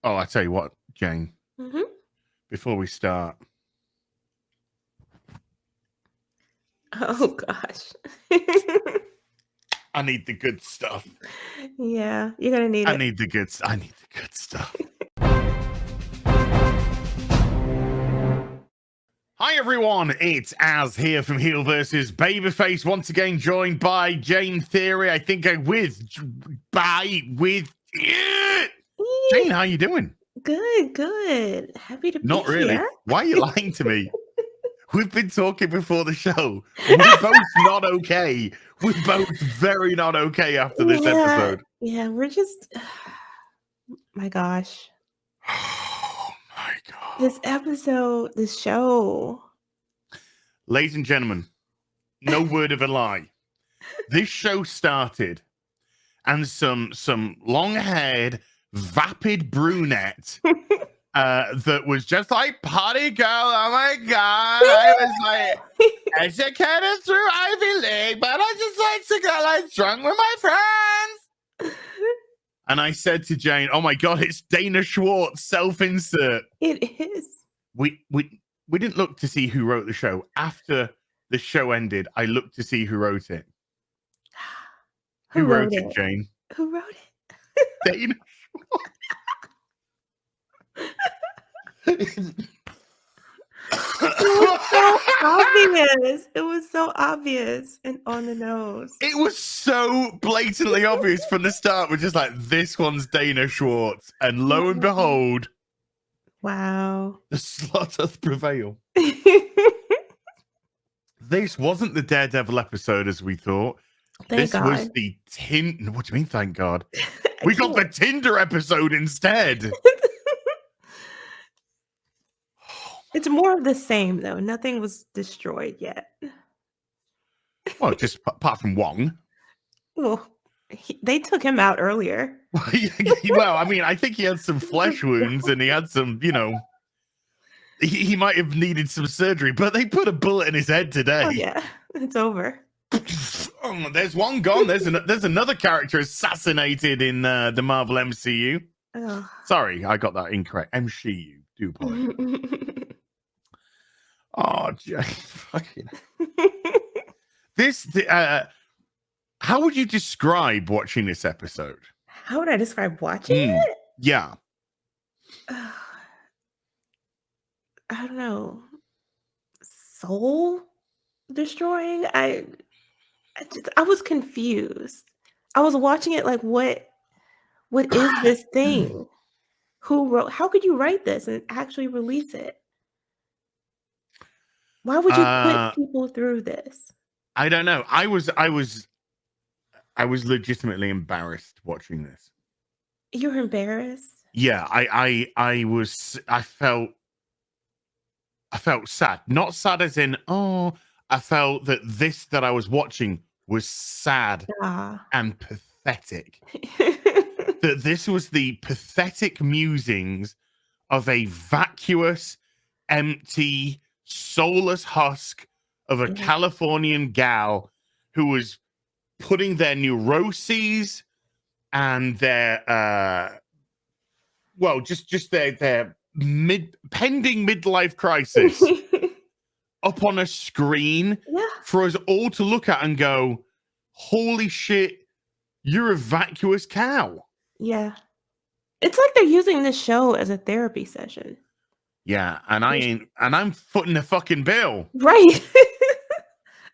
Oh, I tell you what, Jane. Mm-hmm. Before we start. Oh gosh. I need the good stuff. Yeah, you're gonna need it. I need the good stuff. Hi everyone, it's Az here from HeelvsBabyface, once again joined by Jane Theory. I think Jane, how you doing? Good. Happy to Not be really. here. Why are you lying to me? We've been talking before the show. We're both not okay. We're both very not okay after this episode. Yeah, we're just my gosh. Oh my god. This episode, this show. Ladies and gentlemen, no word of a lie. This show started and some long-haired, vapid brunette that was just like, party girl, oh my god. I was like, educated through Ivy League, but I just like to get like drunk with my friends. And I said to Jane, oh my god, it's Dana Schwartz, self-insert. It is. We didn't look to see who wrote the show. After the show ended, I looked to see who wrote it. Who wrote it, Jane? Who wrote it? Dana It was so obvious. It was so obvious and on the nose. It was so blatantly obvious from the start. We're just like, this one's Dana Schwartz. And lo and behold, wow, the slut doth prevail. This wasn't the Daredevil episode as we thought. Thank God. Was the Tinder. What do you mean, thank God? We got the Tinder episode instead. It's more of the same, though. Nothing was destroyed yet. Well, just apart from Wong. Well, they took him out earlier. Well, I mean, I think he had some flesh wounds and he had some, he might have needed some surgery, but they put a bullet in his head today. Oh, yeah, it's over. Oh, there's one gone. There's another character assassinated in the Marvel MCU. Oh. Sorry, I got that incorrect. MCU. Do apologize. Oh, Jay, fucking. How would you describe watching this episode? How would I describe watching it? Yeah. I don't know. Soul destroying. I was confused. I was watching it like, what is this thing? Who wrote? How could you write this and actually release it? Why would you put people through this? I don't know. I was legitimately embarrassed watching this. You were embarrassed? Yeah, I felt sad. Not sad as in, oh, I felt that I was watching was sad and pathetic. That this was the pathetic musings of a vacuous, empty, soulless husk of a Californian gal who was putting their neuroses and their just their pending midlife crisis up on a screen for us all to look at and go, holy shit, you're a vacuous cow. Yeah. It's like they're using this show as a therapy session. Yeah, and I'm footing the fucking bill. Right.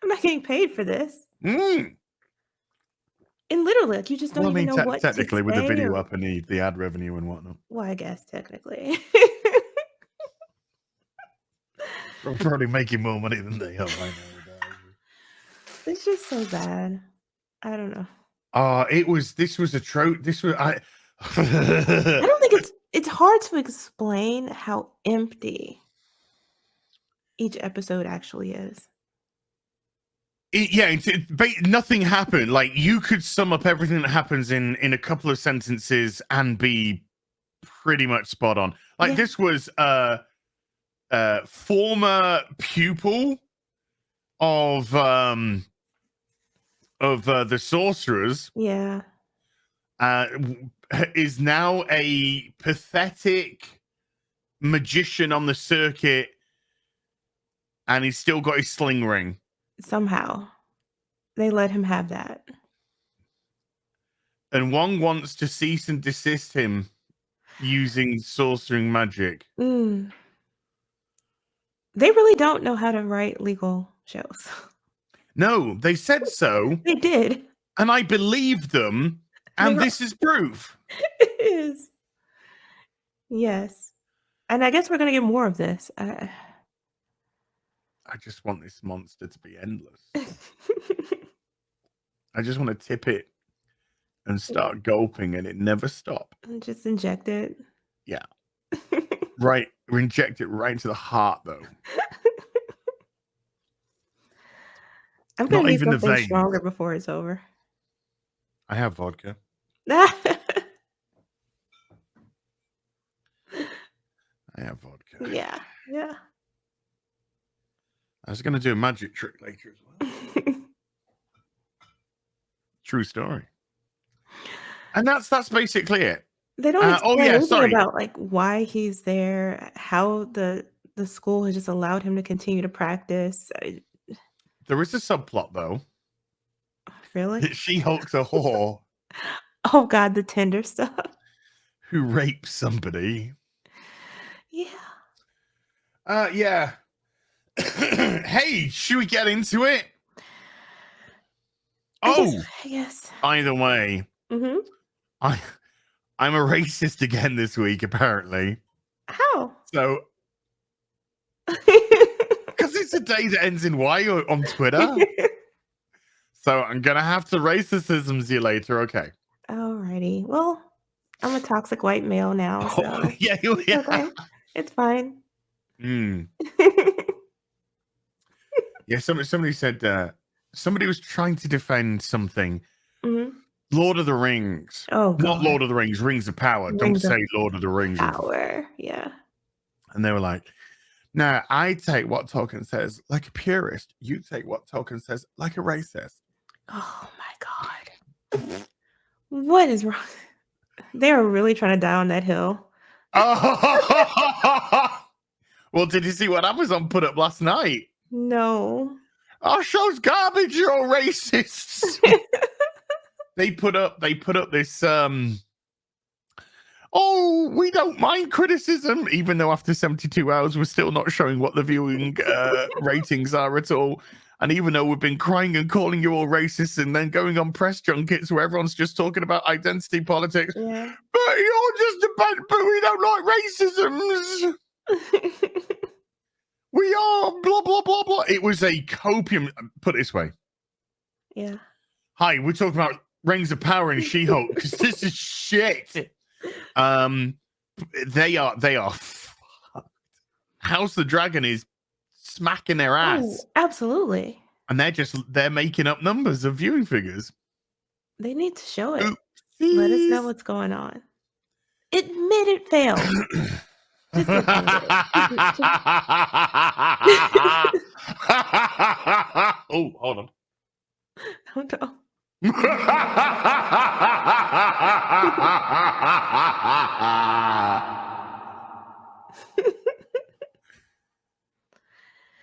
I'm not getting paid for this. And literally, like, you just don't even know what technically to with the say video up and the ad revenue and whatnot. Well, I guess technically. We're probably making more money than they are right now. It's just so bad. I don't know. This was a trope. I don't think it's hard to explain how empty each episode actually is. Nothing happened. Like, you could sum up everything that happens in a couple of sentences and be pretty much spot on. Like, this was former pupil of the sorcerers. Yeah. is now a pathetic magician on the circuit, and he's still got his sling ring. Somehow, they let him have that. And Wong wants to cease and desist him using sorcering magic. They really don't know how to write legal shows. No, they said so. They did. And I believe them. And this is proof. It is. Yes. And I guess we're going to get more of this. I just want this monster to be endless. I just want to tip it and start gulping and it never stop. Just inject it. Yeah. Right. Inject it right into the heart, though. I'm going to need even the something veins. stronger before it's over. I have vodka. I have vodka. Yeah. I was going to do a magic trick later as well. True story. And that's basically it. They don't explain anything about like why he's there, how the school has just allowed him to continue to practice. There is a subplot though. Really? She-Hulk's a whore. Oh God, the Tinder stuff. Who rapes somebody. Yeah. Yeah. Hey, should we get into it? Yes. By the way, I'm a racist again this week, apparently. How? So, because it's a day that ends in Y on Twitter. So I'm gonna have to racism you later, okay? Alrighty. Well, I'm a toxic white male now, so yeah. Okay. It's fine. Yeah, somebody said somebody was trying to defend something. Mm-hmm. Lord of the Rings. Oh, God. Not Lord of the Rings, Rings of Power. Don't say Lord of the Rings. Power, yeah. And they were like, no, I take what Tolkien says like a purist. You take what Tolkien says like a racist. Oh, my God. What is wrong? They were really trying to die on that hill. Well, did you see what Amazon put up last night? No. Our show's garbage, you're all racists. They put up this we don't mind criticism, even though after 72 hours we're still not showing what the viewing ratings are at all. And even though we've been crying and calling you all racists and then going on press junkets where everyone's just talking about identity politics. Yeah. But you're just but we don't like racisms. We are blah blah blah blah. It was a copium. Put it this way. Yeah. Hi, we're talking about Rings of Power and She-Hulk because this is shit. They are fucked. House of the Dragon is smacking their ass. Oh, absolutely. And they're making up numbers of viewing figures. They need to show it. Oopsies. Let us know what's going on. Admit it failed. Just admit it. Oh, hold on. Oh, no.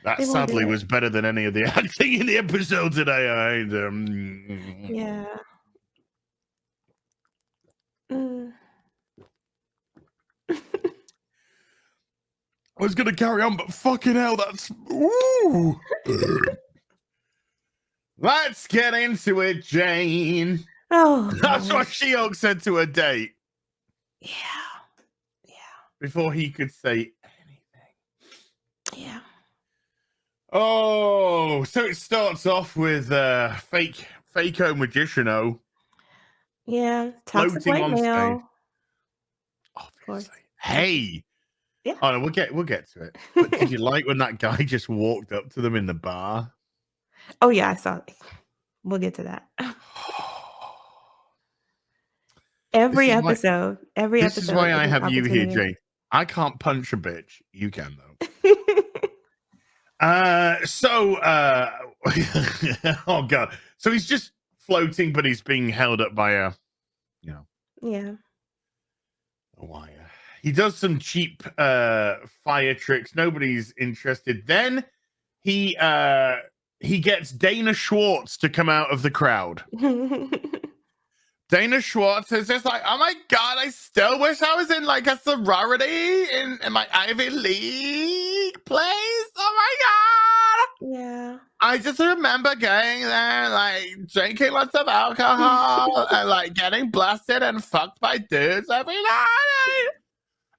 That sadly was better than any of the acting in the episode today. Yeah. I was gonna carry on, but fucking hell, that's ooh. Let's get into it, Jane. Oh, that's what She-Hulk said to her date. Yeah. Before he could say anything. Yeah. Oh, so it starts off with fake-o magician-o. Yeah, toxic white male. Obviously. Hey. Yeah. Oh, no, we'll get to it. But did you like when that guy just walked up to them in the bar? Oh yeah, I saw it. We'll get to that. Every episode. This is why I have you here, Jane. I can't punch a bitch. You can though. Oh god. So he's just floating, but he's being held up by a, Yeah. a wire. He does some cheap fire tricks. Nobody's interested. Then he gets Dana Schwartz to come out of the crowd. Dana Schwartz is just like, oh my god, I still wish I was in like a sorority in my Ivy League place. Oh my god. Yeah. I just remember going there, like drinking lots of alcohol and like getting blasted and fucked by dudes every night.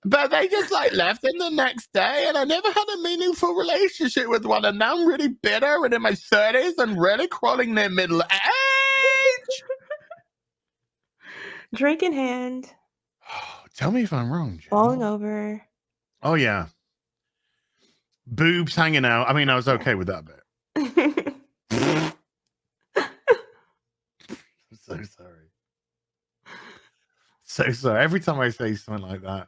But they just like left him the next day, and I never had a meaningful relationship with one. And now I'm really bitter and in my 30s and really crawling near middle age. Drink in hand, Tell me if I'm wrong, Jane. falling over. Oh yeah, boobs hanging out. I mean, I was okay with that bit. I'm so sorry. So sorry. Every time I say something like that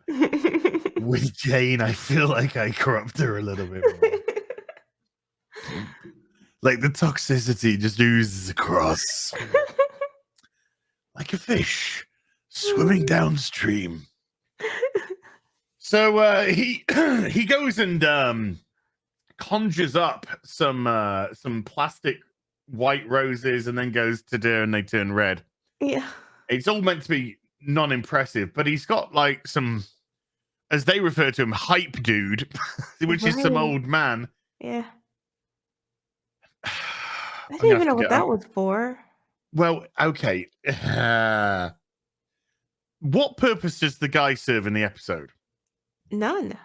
with Jane, I feel like I corrupt her a little bit more. Like the toxicity just oozes across. Like a fish swimming downstream. So he goes and conjures up some plastic white roses and then goes to do and they turn red. Yeah. It's all meant to be non-impressive, but he's got like some, as they refer to him, hype dude, which is some Right. old man. Yeah. I didn't even know what that was for. Well, okay. What purpose does the guy serve in the episode? None.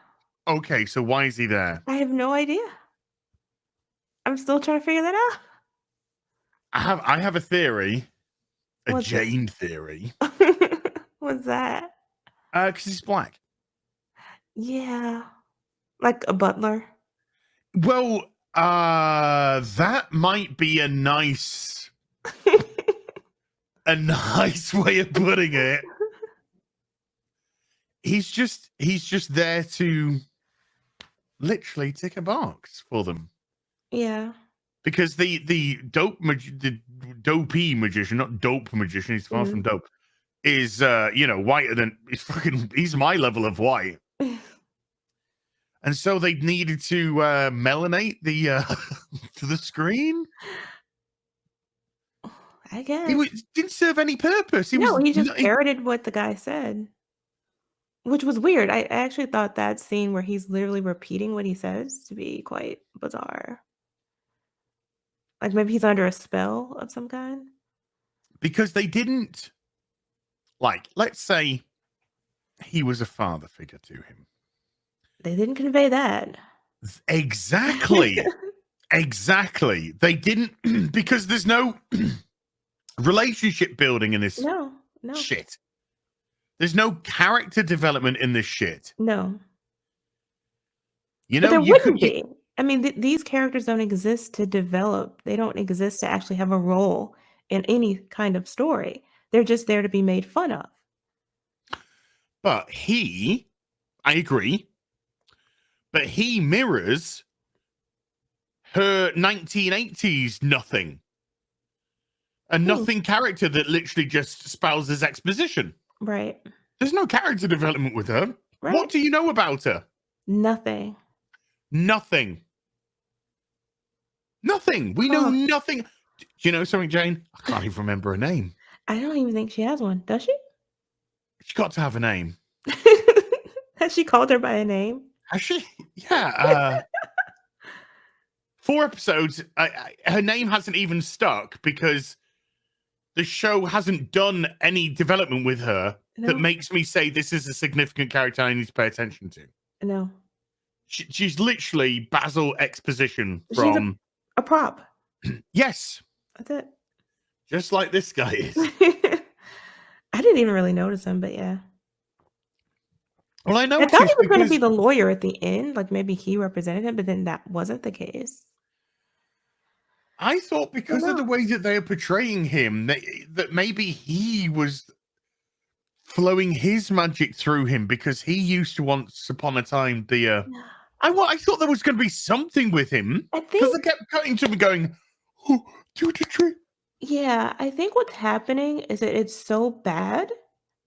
Okay, so why is he there? I have no idea. I'm still trying to figure that out. I have a theory, a What's it? Jane theory, What's that? because he's black. Yeah. Like a butler. Well, that might be a nice way of putting it. He's just there to literally tick a box for them. Yeah. Because the dopey magician, not dope magician, he's far from dope, is whiter than he's my level of white. And so they needed to melanate the to the screen. I guess. He didn't serve any purpose. He just parroted what the guy said. Which was weird. I actually thought that scene where he's literally repeating what he says to be quite bizarre. Like maybe he's under a spell of some kind. Because they didn't, like, let's say he was a father figure to him. They didn't convey that. Exactly. Exactly. They didn't, because there's no relationship building in this shit. There's no character development in this shit. No. You know, but there wouldn't be. I mean, these characters don't exist to develop. They don't exist to actually have a role in any kind of story. They're just there to be made fun of. But I agree, but he mirrors her 1980s nothing. A nothing character that literally just spouses exposition. Right. There's no character development with her. Right. What do you know about her? Nothing. Nothing. Nothing. We know nothing. Do you know something, Jane? I can't even remember her name. I don't even think she has one. Does she? She's got to have a name. Has she called her by a name? Has she? Yeah. 4 episodes. Her name hasn't even stuck because the show hasn't done any development with her that makes me say this is a significant character I need to pay attention to. No. She's literally Basil exposition from... She's a prop. Yes. That's it. Just like this guy is. I didn't even really notice him, but yeah. Well, I thought he was going to be the lawyer at the end. Like maybe he represented him, but then that wasn't the case. I thought because of the way that they are portraying him, that maybe he was flowing his magic through him because he used to once upon a time I thought there was going to be something with him because they kept cutting to me going, oh, do the trick. Yeah, I think what's happening is that it's so bad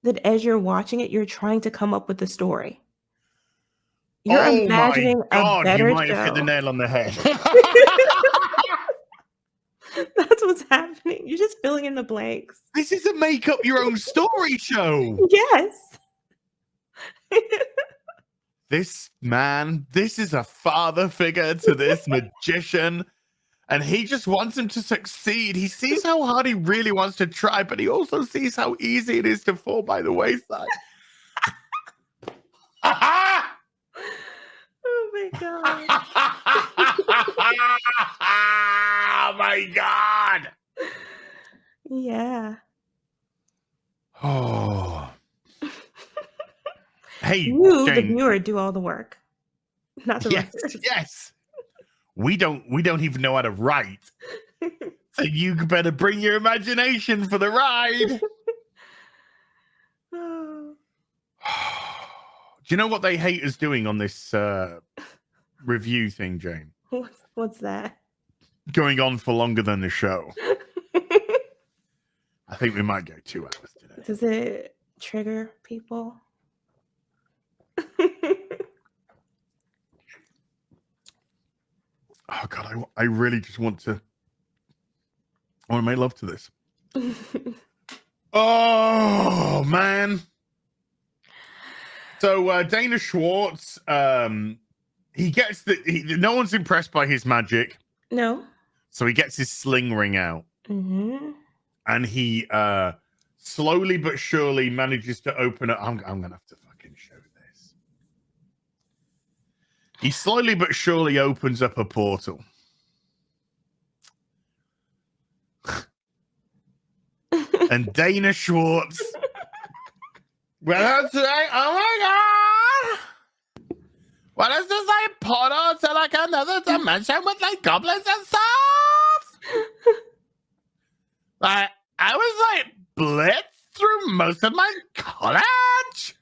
that as you're watching it, you're trying to come up with the story. You're Oh my imagining a God, you better might have hit the show. nail on the head. That's what's happening. You're just filling in the blanks. This is a make up your own story show. Yes. This man, this is a father figure to this magician, and he just wants him to succeed. He sees how hard he really wants to try, but he also sees how easy it is to fall by the wayside. Oh my God. Oh my God. Yeah. Oh. Hey, You, the Jane. viewer, do all the work. Not the Yes, writers. yes. We don't even know how to write. So you better bring your imagination for the ride. Oh. Do you know what they hate us doing on this review thing, Jane? What's that? Going on for longer than the show. I think we might go 2 hours today. Does it trigger people? Oh God, I really just want to make love to this. Oh man. So Dana Schwartz, he gets no one's impressed by his magic. No. So he gets his sling ring out. Mm-hmm. And he slowly but surely manages to open it. I'm gonna have to fucking show this. He slowly but surely opens up a portal. And Dana Schwartz. Well, that's right. Oh my God. What is this like portal to like another dimension with like goblins and stuff? Like, I was like blitzed through most of my college.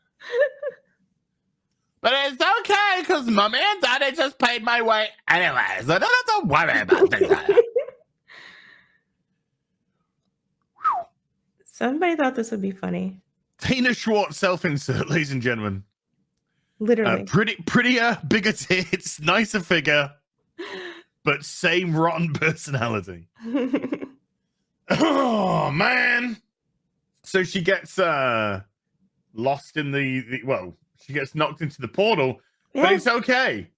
But it's okay because mommy and daddy just paid my way anyway. So I don't have to worry about things like that. Somebody thought this would be funny. Dana Schwartz self-insert, ladies and gentlemen. Literally. Prettier, bigger tits, nicer figure, but same rotten personality. Oh man! So she gets lost in she gets knocked into the portal, but it's okay.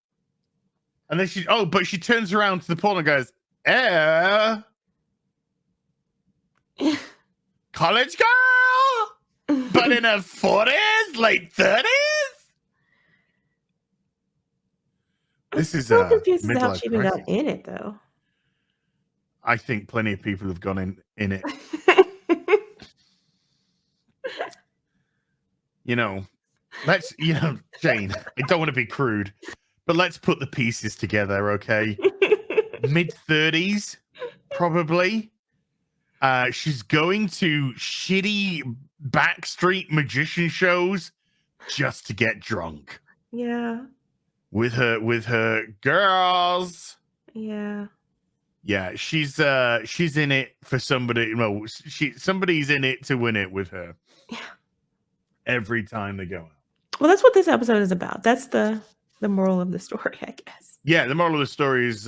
And then but she turns around to the portal and goes, college girl, but in her 40s, late 30s. This is so confused as to how midlife she even got crisis. in it, though. I think plenty of people have gone in it. Jane, I don't want to be crude, but let's put the pieces together, okay? Mid-30s, probably. She's going to shitty backstreet magician shows just to get drunk. Yeah. With her girls. Yeah. Yeah, she's in it for somebody. Well, somebody's in it to win it with her. Yeah. Every time they go out. Well, that's what this episode is about. That's the moral of the story, I guess. Yeah, the moral of the story is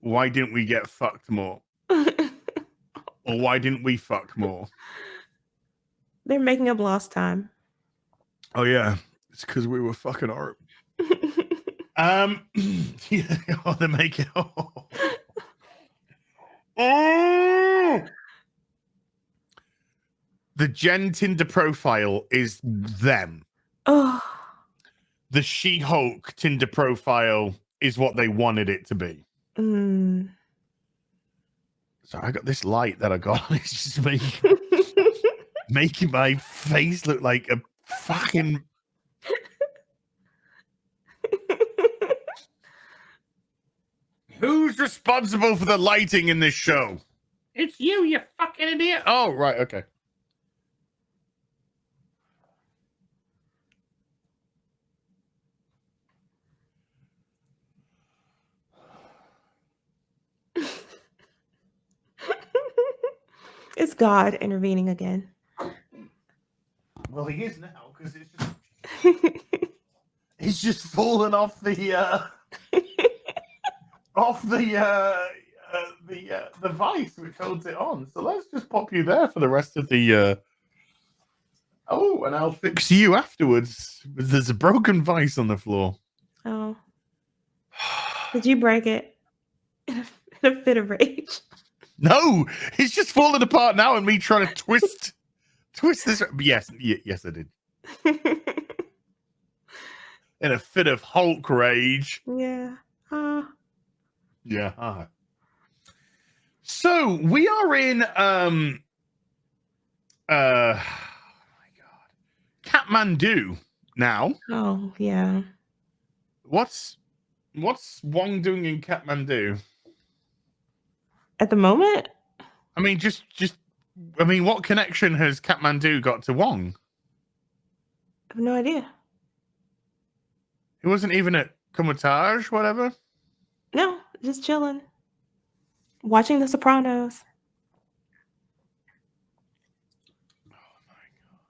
why didn't we get fucked more? Or why didn't we fuck more? They're making up lost time. Oh yeah, it's because we were fucking horrible. They make it. The Jen Tinder profile is them. Oh. The She-Hulk Tinder profile is what they wanted it to be. Mm. So I got this light that I got. It's just making my face look like a fucking. Who's responsible for the lighting in this show? It's you fucking idiot. Oh, right. Okay. It's God intervening again. Well, he is now because it's just fallen off the the vice which holds it on. So let's just pop you there for the rest of the. Oh, and I'll fix you afterwards. There's a broken vice on the floor. Oh. Did you break it in a fit of rage? No, it's just falling apart now, and me trying to twist this. Yes, yes, I did. In a fit of Hulk rage. Yeah. Yeah. So we are in oh my god, Kathmandu now. Oh yeah. What's Wong doing in Kathmandu? At the moment? I mean, I mean, what connection has Kathmandu got to Wong? I have no idea. He wasn't even at Kumatage, whatever. No, just chilling. Watching The Sopranos. Oh my god.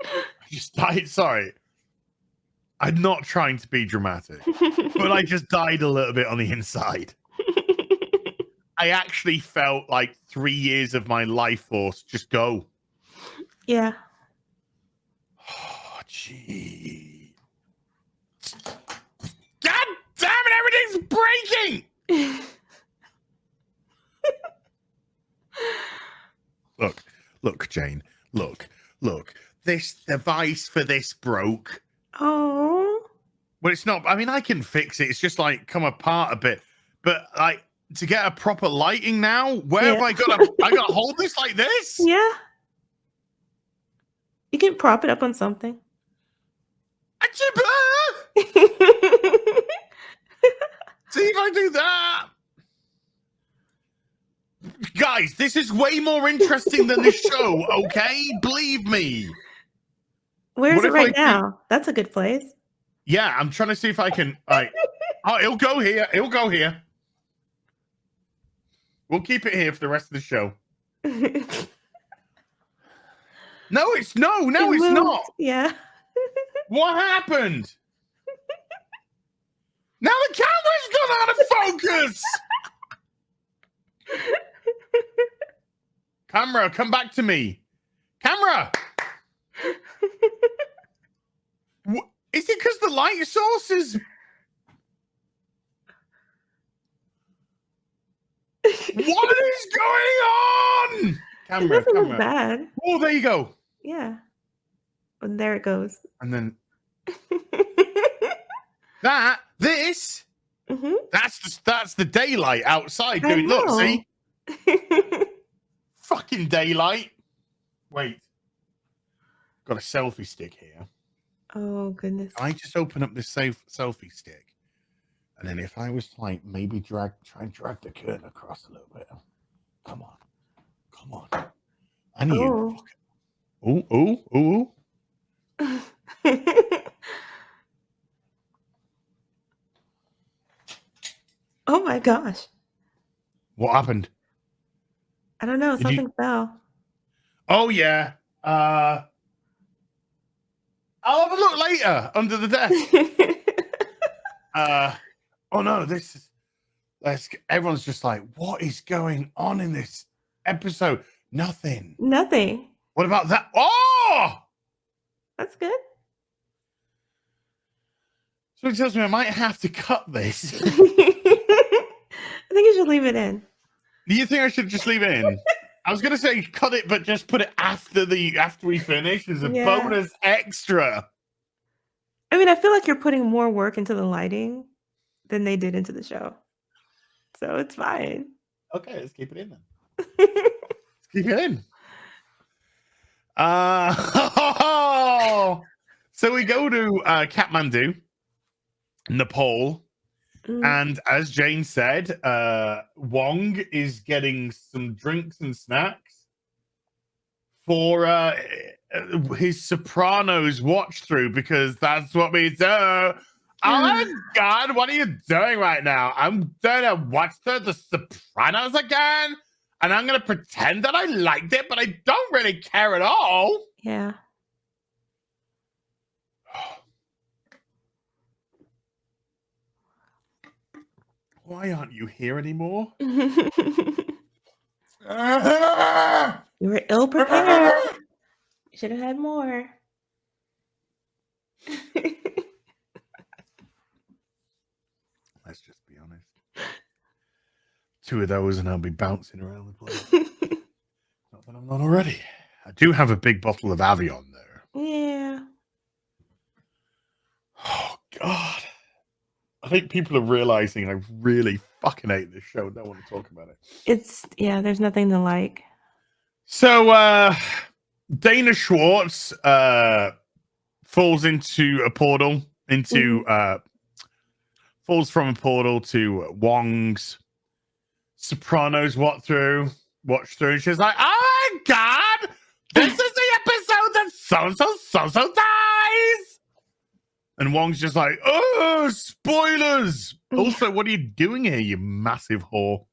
I just died. Sorry. I'm not trying to be dramatic, but I just died a little bit on the inside. I actually felt like 3 years of my life force just go. Yeah. Oh, gee. God damn it, everything's breaking! Look, Jane. Look. This device for this broke. Oh. Well, it's not. I mean, I can fix it. It's just like come apart a bit. But like to get a proper lighting now, where have I got to? I got to hold this like this. Yeah. You can prop it up on something. See if I do that. Guys, this is way more interesting than this show, okay? Believe me. Where is it right now? That's a good place. Yeah, I'm trying to see if I can. Oh, it'll go here. It'll go here. We'll keep it here for the rest of the show. No, it's not. Yeah. What happened? Now the camera's gone out of focus. Camera, come back to me. Camera. Is it because the light source is... What is going on? Camera, it doesn't camera. look bad. Oh, there you go. Yeah. And there it goes. And then this, that's the daylight outside doing. Look, see, fucking daylight. Wait, got a selfie stick here. Oh goodness! I just open up this selfie stick, and then if I was to like maybe try and drag the curtain across a little bit. Come on. I need you. Ooh. Oh my gosh. What happened? I don't know. Something fell. Oh yeah. I'll have a look later under the desk. Oh no, this is everyone's just like, what is going on in this episode? Nothing. What about that? Oh, that's good. So it tells me I might have to cut this. I think you should leave it in. Do you think I should just leave it in? I was gonna say cut it, but just put it after we finish as a bonus extra. I mean, I feel like you're putting more work into the lighting than they did into the show. So it's fine. Okay, let's keep it in then. Let's keep it in. So we go to Kathmandu, Nepal, and as Jane said, Wong is getting some drinks and snacks for his Sopranos watch through because that's what we do. Oh my God, what are you doing right now? I'm gonna watch The Sopranos again, and I'm gonna pretend that I liked it, but I don't really care at all. Yeah. Why aren't you here anymore? You were ill prepared. You should have had more. Let's just be honest. 2 of those and I'll be bouncing around the place. Not that I'm not already. I do have a big bottle of Avion though. Yeah. Oh God. I think people are realizing I really fucking hate this show. Don't want to talk about it. There's nothing to like. So Dana Schwartz falls into a portal falls from a portal to Wong's Sopranos watch through, and she's like, oh my God, this is the episode that so dies. And Wong's just like, oh, spoilers. Also, what are you doing here, you massive whore?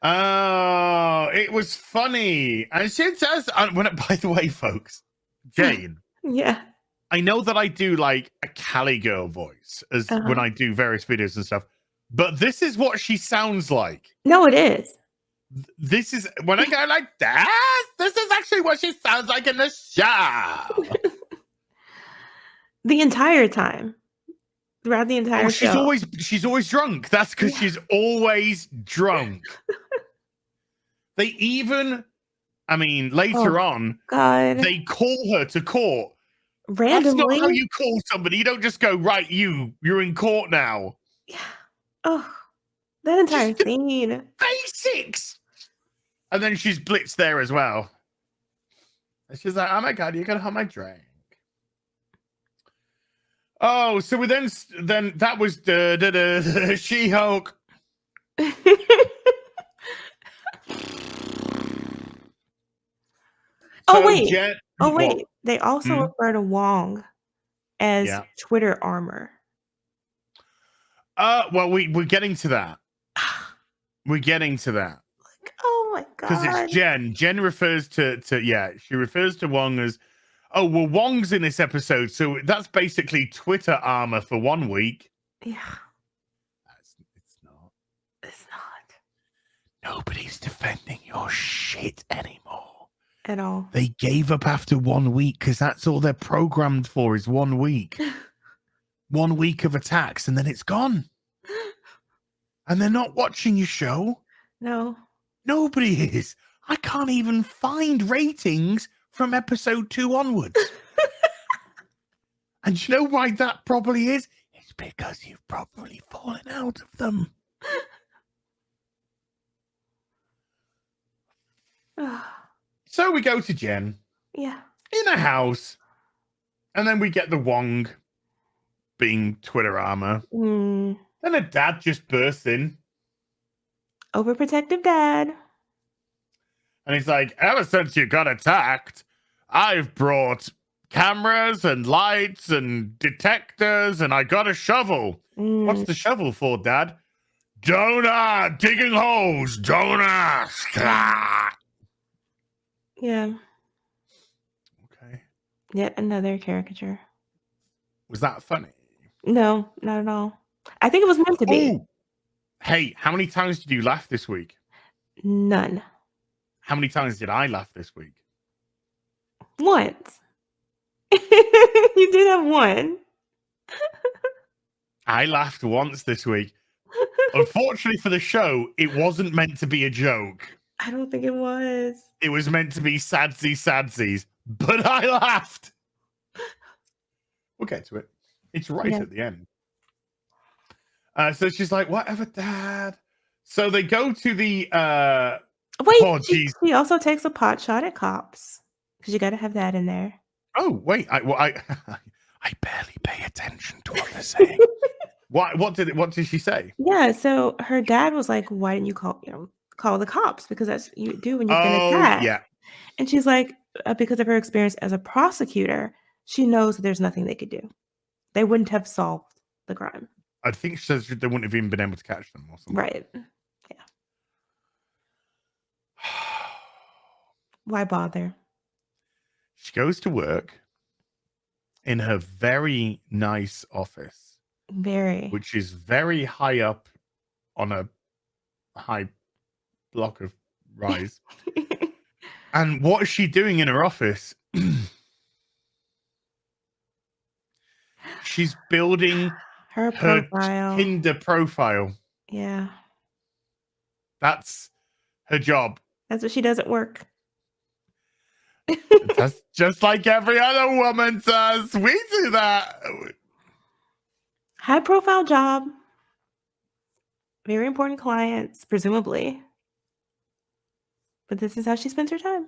Oh, it was funny. And she says, by the way, folks, Jane. Yeah. I know that I do like a Cali girl voice when I do various videos and stuff, but this is what she sounds like. No, it is. This is when I go like that. This is actually what she sounds like in the show. The entire time. Throughout the entire show. She's always drunk. That's because she's always drunk. They even, later on, God. they call her to court. Randomly. That's not how you call somebody. You don't just go, right, you're in court now. Yeah. Oh, that entire scene. Basics. And then she's blitzed there as well. And she's like, oh my God, you're going to have my drink. Oh, so we then that was the She-Hulk. Wait. They also refer to Wong as Twitter armor. Well, we're getting to that. We're getting to that. Like, oh my God. Because it's Jen. Jen refers to she refers to Wong as, oh, well, Wong's in this episode, so that's basically Twitter armor for 1 week. Yeah. It's not. It's not. Nobody's defending your shit anymore. At all. They gave up after 1 week because that's all they're programmed for is 1 week. 1 week of attacks and then it's gone. And they're not watching your show. No. Nobody is. I can't even find ratings from episode 2 onwards. And you know why that probably is? It's because you've probably fallen out of them. So we go to Jen. Yeah. In a house. And then we get the Wong being Twitter armor. Then a dad just bursts in. Overprotective dad. And he's like, ever since you got attacked, I've brought cameras and lights and detectors and I got a shovel. What's the shovel for, Dad? Don't digging holes. Don't ask. Yeah. Okay. Yet another caricature. Was that funny? No, not at all. I think it was meant to be. Ooh. Hey, how many times did you laugh this week? None. How many times did I laugh this week? Once. You did have one. I laughed once this week. Unfortunately for the show, it wasn't meant to be a joke. I don't think it was. It was meant to be sadsies, but I laughed. We'll get to it. It's right at the end. So she's like, whatever, Dad. So they go to the... Wait, she also takes a pot shot at cops. Because you got to have that in there. Oh, wait. I barely pay attention to what they're saying. What did she say? Yeah, so her dad was like, why didn't you call the cops? Because that's what you do when you've been attacked. Yeah. And she's like, because of her experience as a prosecutor, she knows that there's nothing they could do. They wouldn't have solved the crime. I think she says they wouldn't have even been able to catch them or something. Right. Yeah. Why bother? She goes to work in her very nice office, which is very high up on a high block of rise. And what is she doing in her office? She's building her profile. Tinder profile. Yeah. That's her job. That's what she does at work. That's just like every other woman does. We do that. High profile job. Very important clients, presumably. But this is how she spends her time.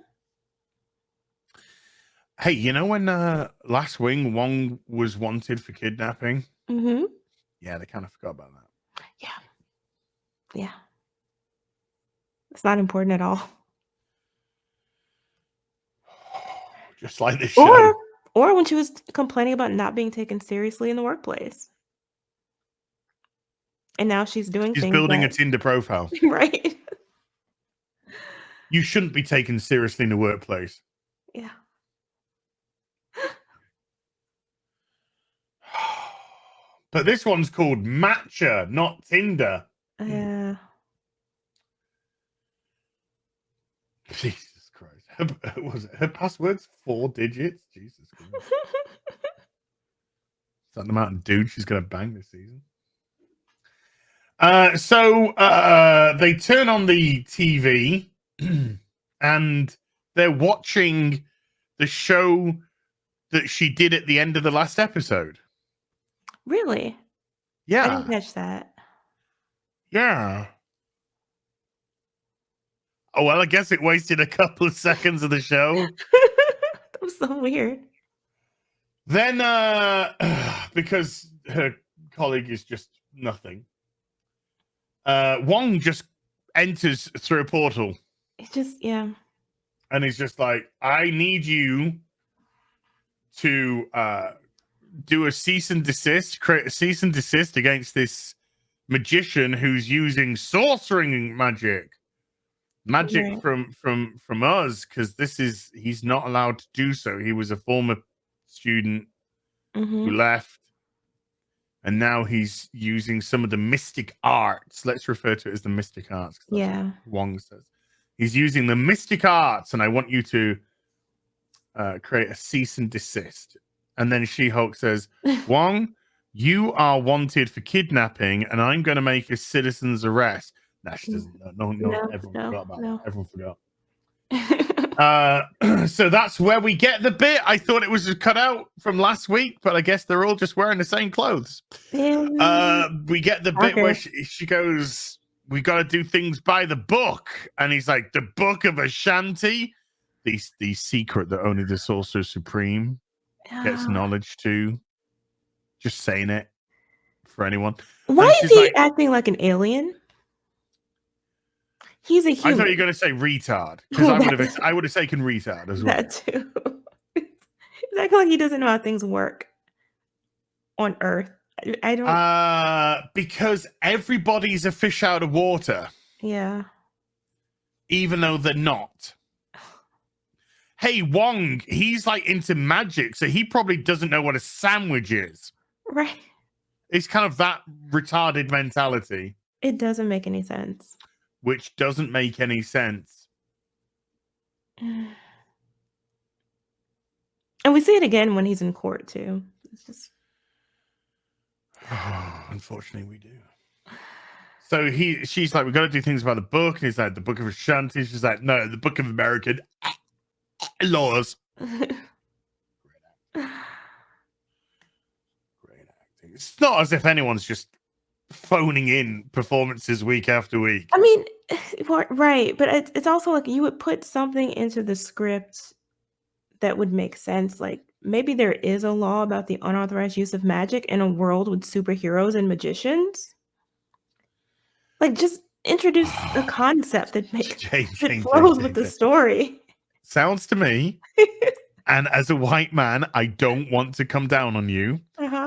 Hey, you know when last wing Wong was wanted for kidnapping? Mm-hmm. Yeah, they kind of forgot about that. Yeah. Yeah. It's not important at all. Just like this show. Or when she was complaining about not being taken seriously in the workplace. And now she's doing things. She's building a Tinder profile. Right. You shouldn't be taken seriously in the workplace. Yeah. But this one's called Matcha, not Tinder. Yeah. Jesus Christ. Her password's 4 digits? Jesus Christ. Is that the amount of dude she's going to bang this season? So they turn on the TV and they're watching the show that she did at the end of the last episode. Really? Yeah. I didn't catch that. Yeah. Oh, well, I guess it wasted a couple of seconds of the show. That was so weird. Then, because her colleague is just nothing, Wong just enters through a portal. It's just, yeah. And he's just like, I need you to do a cease and desist, create a cease and desist against this magician who's using sorcering magic. Magic from us, because he's not allowed to do so. He was a former student who left, and now he's using some of the mystic arts. Let's refer to it as the mystic arts. Yeah. Wong says he's using the mystic arts, and I want you to create a cease and desist. And then She-Hulk says, Wong, you are wanted for kidnapping, and I'm going to make a citizen's arrest. No, she doesn't. No, everyone forgot about that. Everyone forgot. So that's where we get the bit. I thought it was cut out from last week, but I guess they're all just wearing the same clothes. We get the bit where she goes, we got to do things by the book. And he's like, the book of Ashanti, the secret that only the Sorcerer Supreme gets knowledge to. Just saying it for anyone. Why is he acting like an alien? He's a human. I thought you were going to say retard, because I would have taken retard as well. That too. He's acting like he doesn't know how things work on Earth. I don't. Because everybody's a fish out of water. Yeah. Even though they're not. Hey, Wong, he's like into magic, so he probably doesn't know what a sandwich is. Right. It's kind of that retarded mentality. It doesn't make any sense. Which doesn't make any sense. And we see it again when he's in court too. It's just unfortunately we do. So she's like, we got to do things about the book, and he's like, the book of Ashanti. She's like, no, the book of American laws. Great acting. It's not as if anyone's just phoning in performances week after week. I mean, right, but it's also like you would put something into the script that would make sense. Like maybe there is a law about the unauthorized use of magic in a world with superheroes and magicians. Like just introduce a concept that flows with the story. Sounds to me, and as a white man, I don't want to come down on you,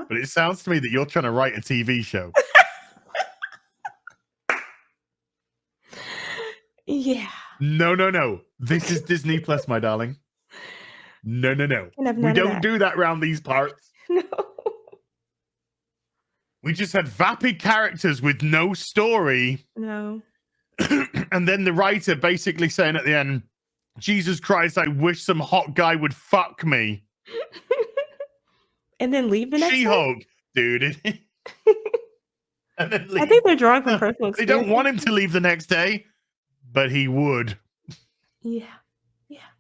but it sounds to me that you're trying to write a TV show. Yeah. No. This is Disney Plus, my darling. No. Can have We none of don't that. do that around these parts. No. We just had vapid characters with no story. No. And then the writer basically saying at the end, Jesus Christ, I wish some hot guy would fuck me. And then leave the next day? She-Hulk, dude. And then leave. I think they're drawing from personal They experience. don't want him to leave the next day, but he would. Yeah.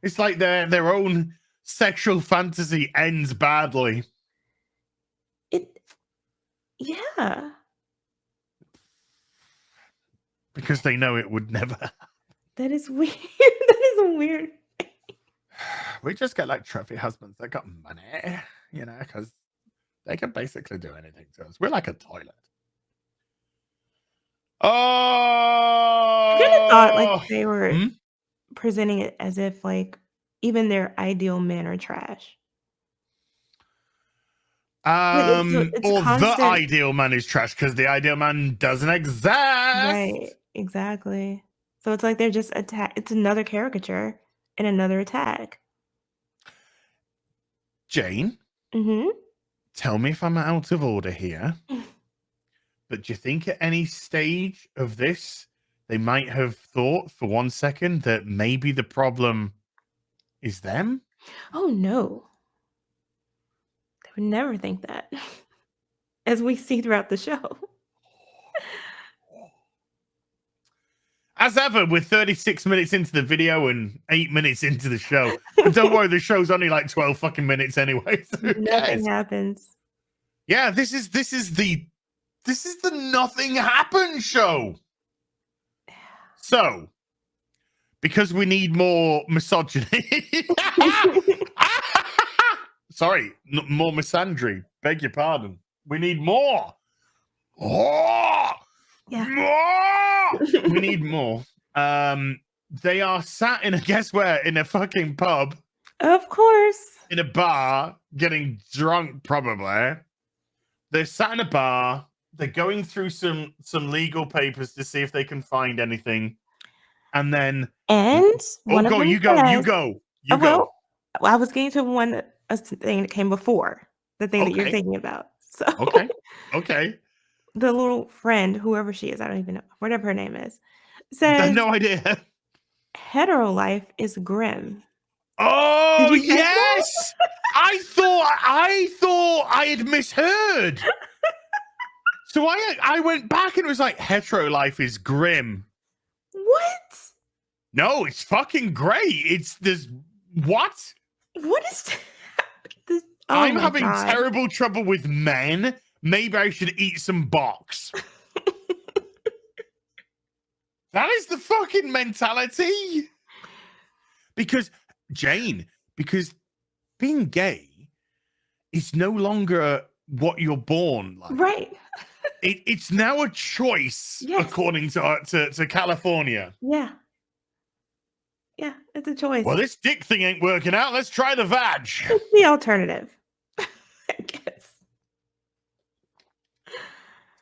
It's like their own sexual fantasy ends badly. Yeah. Because they know it would never. That is weird. That is weird. We just get like trophy husbands that got money, you know, because they can basically do anything to us. We're like a toilet. Oh, I kind of thought like they were presenting it as if like even their ideal men are trash. It's or constant... the ideal man is trash because the ideal man doesn't exist. Right, exactly. So it's like they're just it's another caricature and another attack. Jane, tell me if I'm out of order here, but do you think at any stage of this they might have thought for 1 second that maybe the problem is them? Oh no. They would never think that. As we see throughout the show. As ever, we're 36 minutes into the video and 8 minutes into the show. But don't worry, the show's only like 12 fucking minutes anyway. So nothing happens. Yeah, this is the nothing happens show. So, because we need more misogyny. Sorry, more misandry. Beg your pardon. We need more. Oh, yeah. More. We need more. They are sat in guess where? In a fucking pub. Of course. In a bar, getting drunk probably. They're sat in a bar. They're going through some legal papers to see if they can find anything. And then one of them you go. I was getting to a thing that came before the thing that you're thinking about. So okay. The little friend, whoever she is, I don't even know, whatever her name is, says, I have no idea. Hetero life is grim. Oh yes, I thought I had misheard. So I went back and it was like hetero life is grim. What? No, it's fucking great. It's this. What? What is this? Oh I'm having terrible trouble with men. Maybe I should eat some box. That is the fucking mentality. Because, Jane, being gay is no longer what you're born like. Right. It's now a choice, according to California. Yeah. Yeah, it's a choice. Well, this dick thing ain't working out. Let's try the vag. It's the alternative, I guess.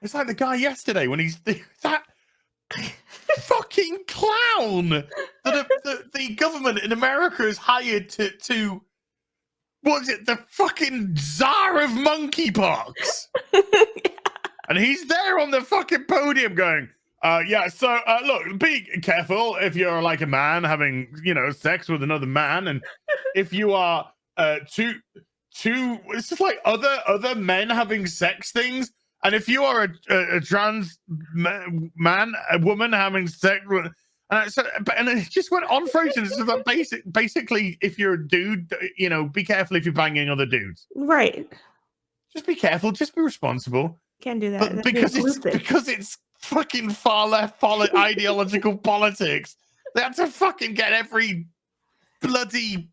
It's like the guy yesterday when he's that fucking clown that the government in America has hired to what is it, the fucking czar of monkeypox. And he's there on the fucking podium going, look, be careful if you're like a man having, sex with another man. And if you are two, it's just like other men having sex things. And if you are a trans man, a woman having sex with, and it just went on for ages. So that basically, if you're a dude, be careful if you're banging other dudes. Right. Just be careful. Just be responsible. Can't do that. But because it's fucking far left ideological politics, they have to fucking get every bloody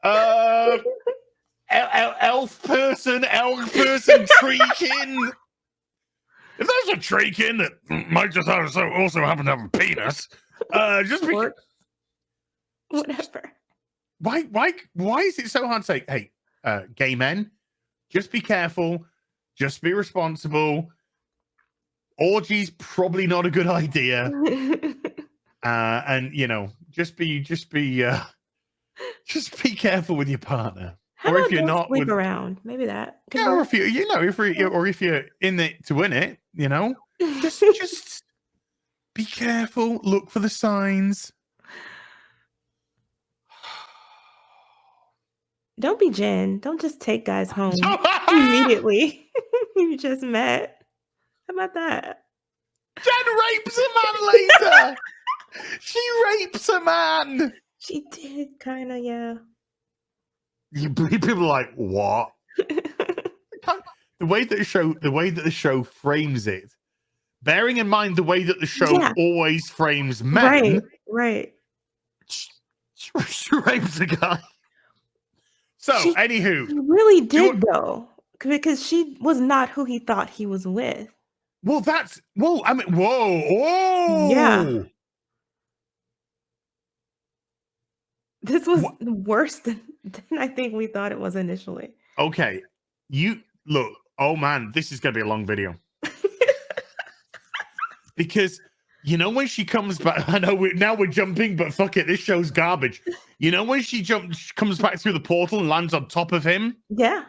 elk person treekin. If there's a treekin that might just also happen to have a penis, just be whatever. Why is it so hard to say, hey, gay men, Just be careful. Just be responsible. Orgy's probably not a good idea. And you know, just be careful with your partner. How Or about if you're don't not sleep with, around? Maybe that could yeah, or work. if you know, if you're in it to win it, you know, just be careful. Look for the signs. Don't be Jen. Don't just take guys home immediately. You just met. How about that? Jen rapes a man later. She rapes a man. She did kind of, yeah. People are like, what? The way that the show frames it, bearing in mind the way that the show always frames men, right. She rapes a guy. So, anywho, he really did though, because she was not who he thought he was with. Well, I mean, whoa. Yeah. This was worse than I think we thought it was initially. Okay, you look. Oh man, this is gonna be a long video. Because you know when she comes back, I know now we're jumping, but fuck it, this show's garbage. You know when she comes back through the portal and lands on top of him? Yeah.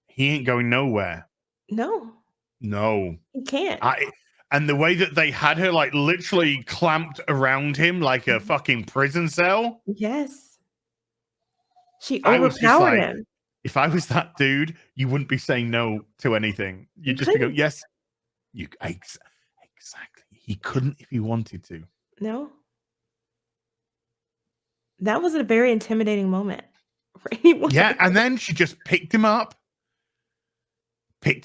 He ain't going nowhere. No. He can't. And the way that they had her like literally clamped around him like a fucking prison cell. Yes. She overpowered him. If I was that dude, you wouldn't be saying no to anything. You'd just be going, yes. Exactly. He couldn't if he wanted to. No. That was a very intimidating moment for anyone. Yeah, and then she just picked him up. Didn't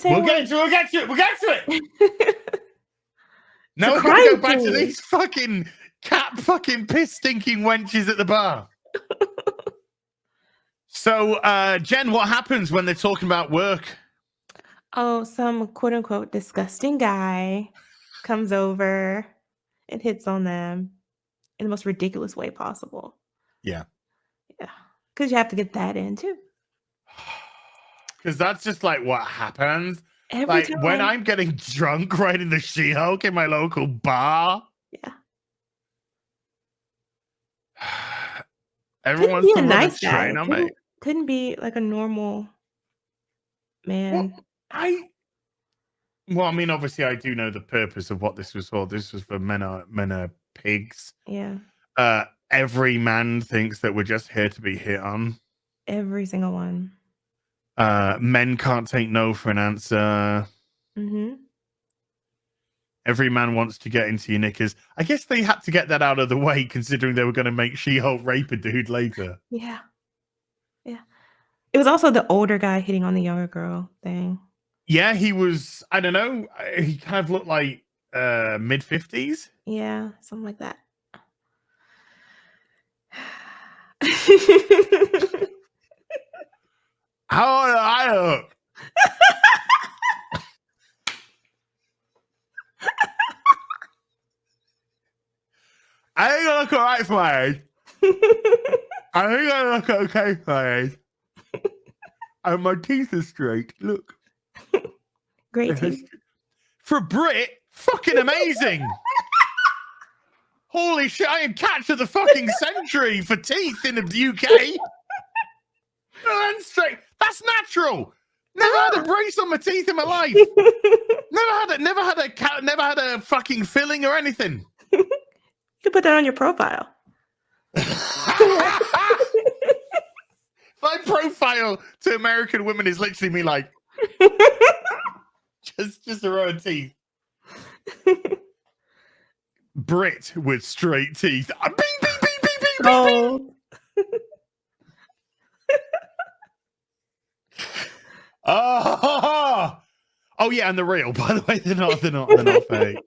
say we'll get to it. Now we're gonna go back to these fucking piss stinking wenches at the bar. So Jen, what happens when they're talking about work? Oh, some quote unquote disgusting guy comes over and hits on them in the most ridiculous way possible. Yeah. Because you have to get that in too. Because that's just like what happens. Every time. When I'm getting drunk right in the She-Hulk in my local bar. Yeah. Everyone's a nice guy. on me. Couldn't be like a normal man. Well, I mean, obviously, I do know the purpose of what this was for. This was for men are pigs. Yeah. Every man thinks that we're just here to be hit on. Every single one. Men can't take no for an answer. Mm-hmm. Every man wants to get into your knickers. I guess they had to get that out of the way, considering they were going to make She-Hulk rape a dude later. Yeah. Yeah. It was also the older guy hitting on the younger girl thing. Yeah, he was, I don't know, he kind of looked like mid-50s. Yeah, something like that. How do I look? I think I look all right for my age. I think I look okay for my age. And my teeth are straight. Look. Great teeth. For Brit, fucking amazing. Holy shit, I am catch of the fucking century for teeth in the UK. And straight. That's natural. Never had a brace on my teeth in my life. Never had a fucking filling or anything. You can put that on your profile. My profile to American women is literally me like just a row of teeth. Brit with straight teeth. Bing, bing, bing, bing, bing, bing, bing. Oh yeah, and the real. By the way, they're not fake.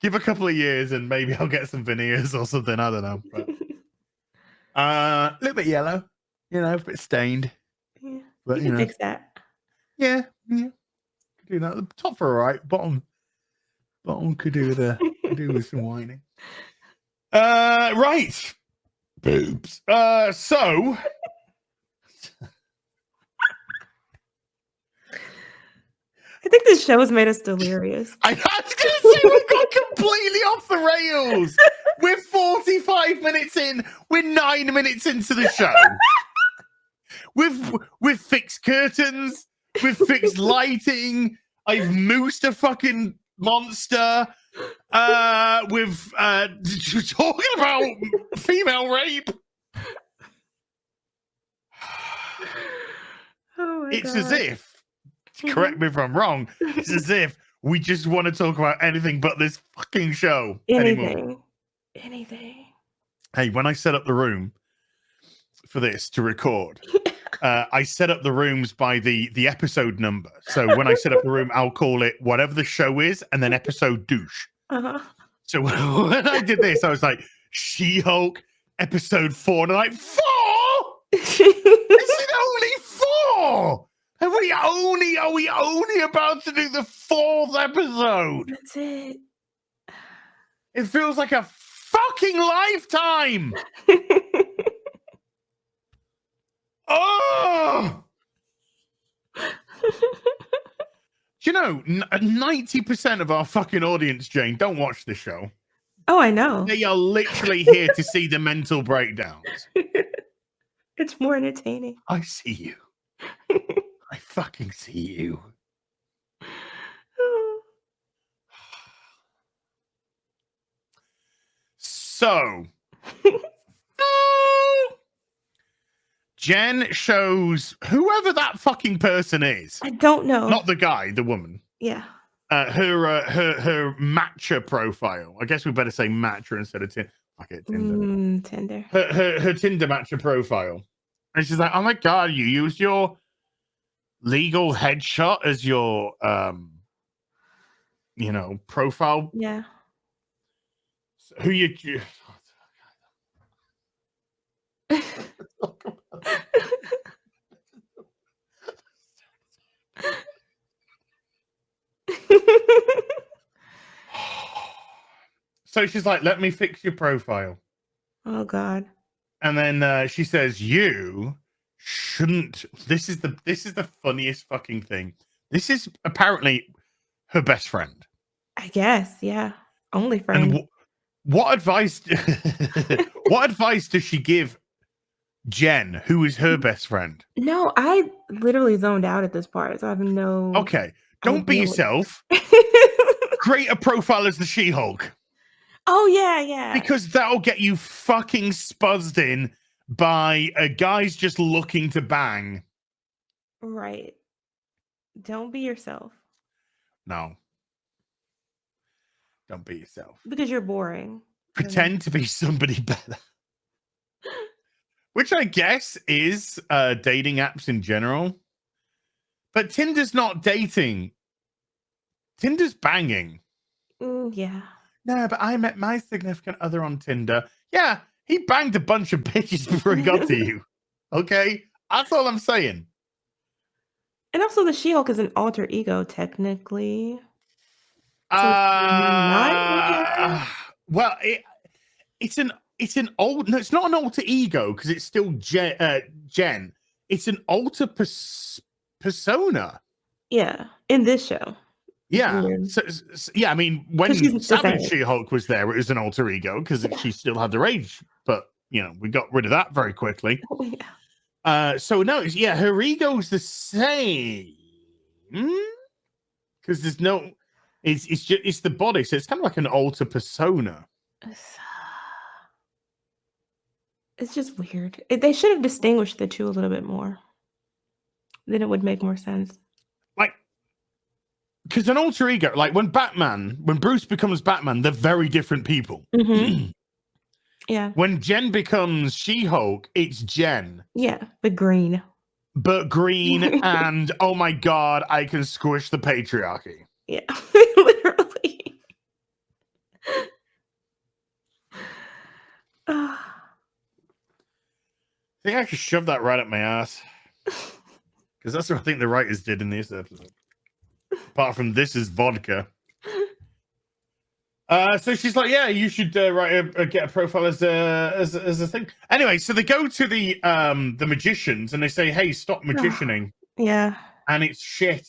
Give a couple of years and maybe I'll get some veneers or something. I don't know. But a little bit yellow, a bit stained. Yeah, but you can fix that. Yeah. Could do that. The top are all right. Bottom could do with some whining. Right. Boobs. So I think this show has made us delirious. I was going to say we got completely off the rails. We're 45 minutes in. We're 9 minutes into the show. We've fixed curtains. We've fixed lighting. I've moosed a fucking monster. We've talking about female rape. Oh my It's God. as if, correct me if I'm wrong, it's as if we just want to talk about anything but this fucking show anymore. Anything. Hey, when I set up the room for this to record, I set up the rooms by the episode number. So when I set up the room, I'll call it whatever the show is and then episode douche. Uh-huh. So when I did this, I was like, She-Hulk episode 4. And I'm like, 4? This is only 4. Are we only about to do the 4th episode? That's it. It feels like a fucking lifetime. Oh! Do you know, 90% of our fucking audience, Jane, don't watch the show. Oh, I know. They are literally here to see the mental breakdowns. It's more entertaining. I see you. I fucking see you. So, Jen shows whoever that fucking person is. I don't know. Not the guy, the woman. Yeah. Her matcha profile. I guess we better say matcha instead of Tinder. Okay, Tinder. Tinder. Her Tinder matcha profile. And she's like, oh my God, you used your legal headshot as your profile. Yeah. So who you So she's like, let me fix your profile. Oh God. And then she says, you shouldn't. This is the funniest fucking thing. This is apparently her best friend. I guess, yeah. Only friend. And what advice what advice does she give Jen, who is her best friend? No, I literally zoned out at this part, so I have no. Okay, don't be yourself. Create a profile as the She-Hulk. Oh yeah. Because that'll get you fucking spuzzed in by guys just looking to bang. Right. Don't be yourself. No. Don't be yourself. Because you're boring. Pretend to be somebody better. Which I guess is dating apps in general. But Tinder's not dating. Tinder's banging. Yeah. No, but I met my significant other on Tinder. Yeah, he banged a bunch of bitches before he got to you. Okay? That's all I'm saying. And also the She-Hulk is an alter ego, technically. Well, it's an old. No, it's not an alter ego because it's still Jen. It's an alter persona. Yeah, in this show. Yeah. So, yeah, I mean, when Savage She-Hulk was there, it was an alter ego because she still had the rage. But, we got rid of that very quickly. Oh, yeah. So, no, her ego's the same. Because there's no... It's the body, so it's kind of like an alter persona. It's just weird. They should have distinguished the two a little bit more. Then it would make more sense. Because an alter ego, like when Bruce becomes Batman, they're very different people. Mm-hmm. Yeah. When Jen becomes She-Hulk, it's Jen. Yeah, but green. And oh my God, I can squish the patriarchy. Yeah, literally. I think I should shove that right up my ass. Because that's what I think the writers did in this episode. Apart from this is vodka. So she's like, yeah, you should get a profile as a thing. Anyway, so they go to the magicians and they say, hey, stop magicianing. Yeah. And it's shit.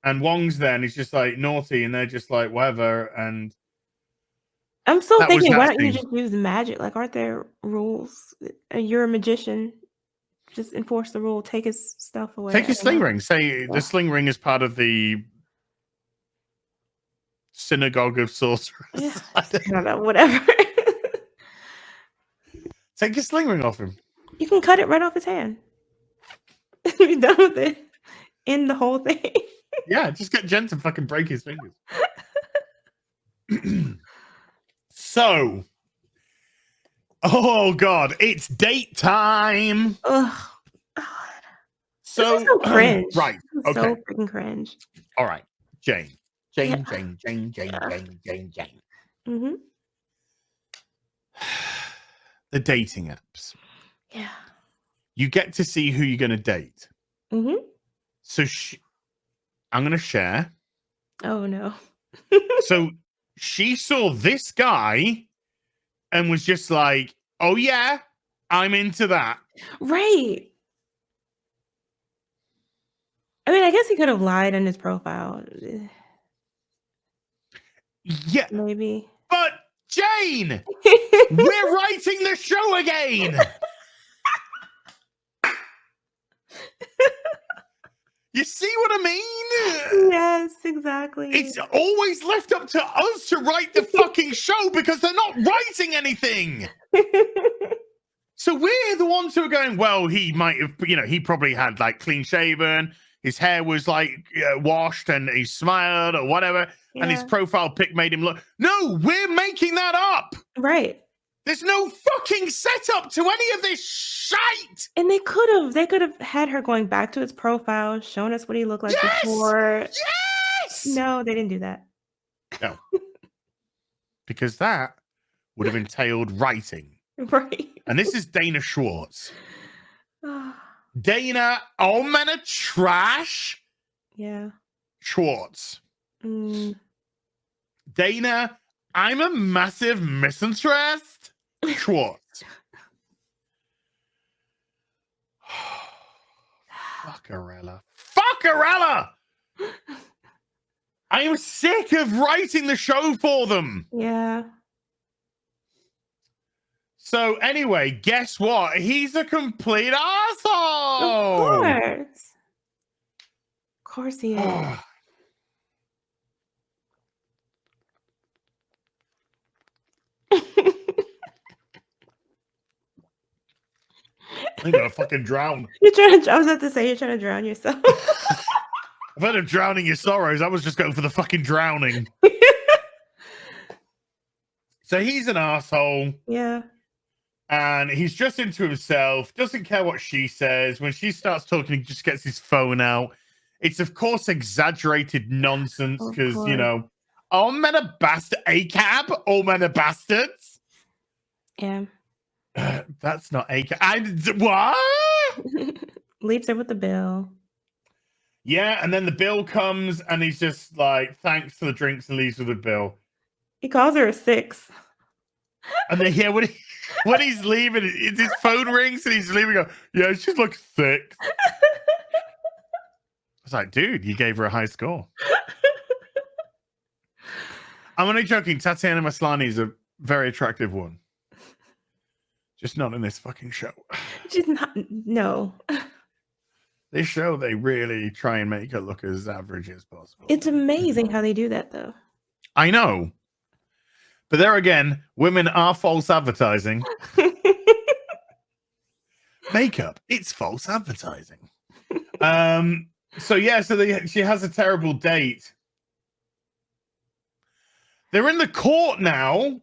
And Wong's there, and he's just like naughty, and they're just like whatever. And I'm still that was thinking, why that don't you scene. just use magic? Like, aren't there rules? You're a magician. Just enforce the rule. Take his stuff away. Take I his don't sling know. ring. Say the sling ring is part of the synagogue of sorcerers. Yeah, I don't know. Whatever. Take his sling ring off him. You can cut it right off his hand. You're done with it. End the whole thing. Yeah, just get Jen to fucking break his fingers. So, oh god, it's date time. Ugh. God. So, This is so cringe. right, This is okay, so freaking cringe. all right, Jane. Yeah. Jane. Mm-hmm. The dating apps. Yeah. You get to see who you're going to date. Mm-hmm. So I'm going to share. Oh no. So she saw this guy and was just like, oh yeah, I'm into that. Right. I mean, I guess he could have lied in his profile. Yeah. Maybe. But Jane, we're writing the show again. You see what I mean? Yes, exactly. It's always left up to us to write the fucking show because they're not writing anything. So we're the ones who are going, well, he might have, he probably had like clean shaven. His hair was like washed and he smiled or whatever. Yeah. And his profile pic made him look. No, we're making that up. Right. There's no fucking setup to any of this shite. And they could have had her going back to his profile, showing us what he looked like before. Yes. No, they didn't do that. No. Because that would have entailed writing. Right. And this is Dana Schwartz. Dana, all men are trash. Yeah. Schwartz. Mm. Dana, I'm a massive misinterest. Schwartz. Fuckarella. Fuckarella! I am sick of writing the show for them. Yeah. So anyway, guess what? He's a complete asshole. Of course he is. I'm gonna fucking drown. I was about to say you're trying to drown yourself. I've heard of drowning your sorrows. I was just going for the fucking drowning. So he's an asshole. Yeah. And he's just into himself, doesn't care what she says. When she starts talking, he just gets his phone out. It's, of course, exaggerated nonsense because, all men are bastards. ACAB, all men are bastards. Yeah. That's not ACAB. What? Leaves her with the bill. Yeah, and then the bill comes and he's just like, thanks for the drinks and leaves with the bill. He calls her a 6. And then, yeah, when he's leaving, his phone rings and he's leaving. Go, yeah, she's like 6. It's like, dude, you gave her a high score. I'm only joking. Tatiana Maslany is a very attractive one. Just not in this fucking show. She's not. No. This show, they really try and make her look as average as possible. It's amazing how they do that, though. I know. But there again, women are false advertising. Makeup, it's false advertising. So she has a terrible date. They're in the court now,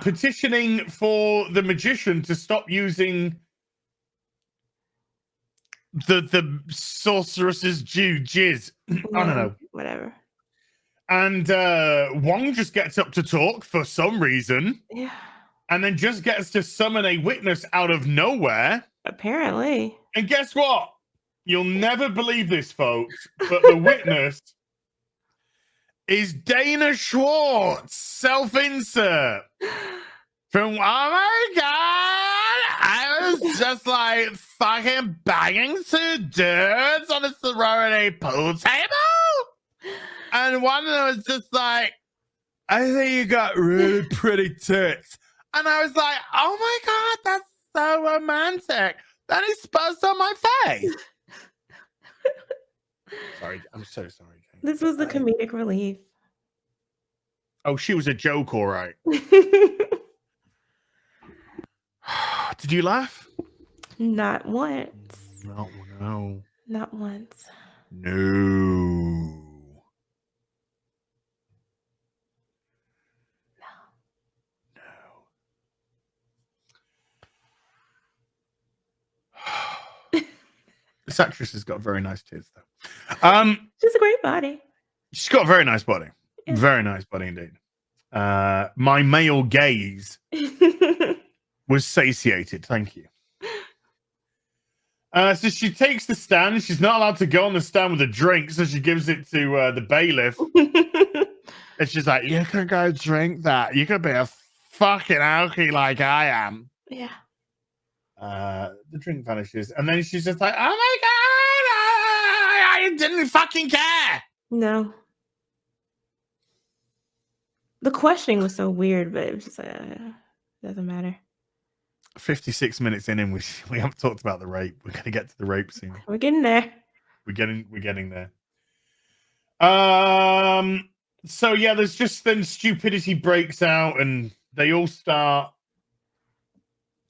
petitioning for the magician to stop using the sorceress's jizz. I don't know. Whatever. And Wong just gets up to talk for some reason. Yeah. And then just gets to summon a witness out of nowhere. Apparently. And guess what? You'll never believe this, folks, but the witness is Dana Schwartz, self-insert. From, oh my God, I was just like fucking banging two dudes on a sorority pool table. And one of them was just like, I think you got really pretty tits. And I was like, oh my God, that's so romantic. Then he spuzzed on my face. Sorry, I'm so sorry, Jane. This was the comedic relief. Oh, she was a joke, all right. Did you laugh? Not once. No. Not once. No. This actress has got very nice tits, though. She's a great body. She's got a very nice body. Yeah. Very nice body indeed. My male gaze was satiated. Thank you. So she takes the stand. She's not allowed to go on the stand with a drink, so she gives it to the bailiff. And she's like, you can go drink that. You could be a fucking alkie like I am. Yeah. The drink vanishes. And then she's just like, oh my God, I didn't fucking care. No. The questioning was so weird, but it was just like, doesn't matter. 56 minutes in, and we haven't talked about the rape. We're going to get to the rape scene. We're getting there. We're getting there. So yeah, there's just then stupidity breaks out, and they all start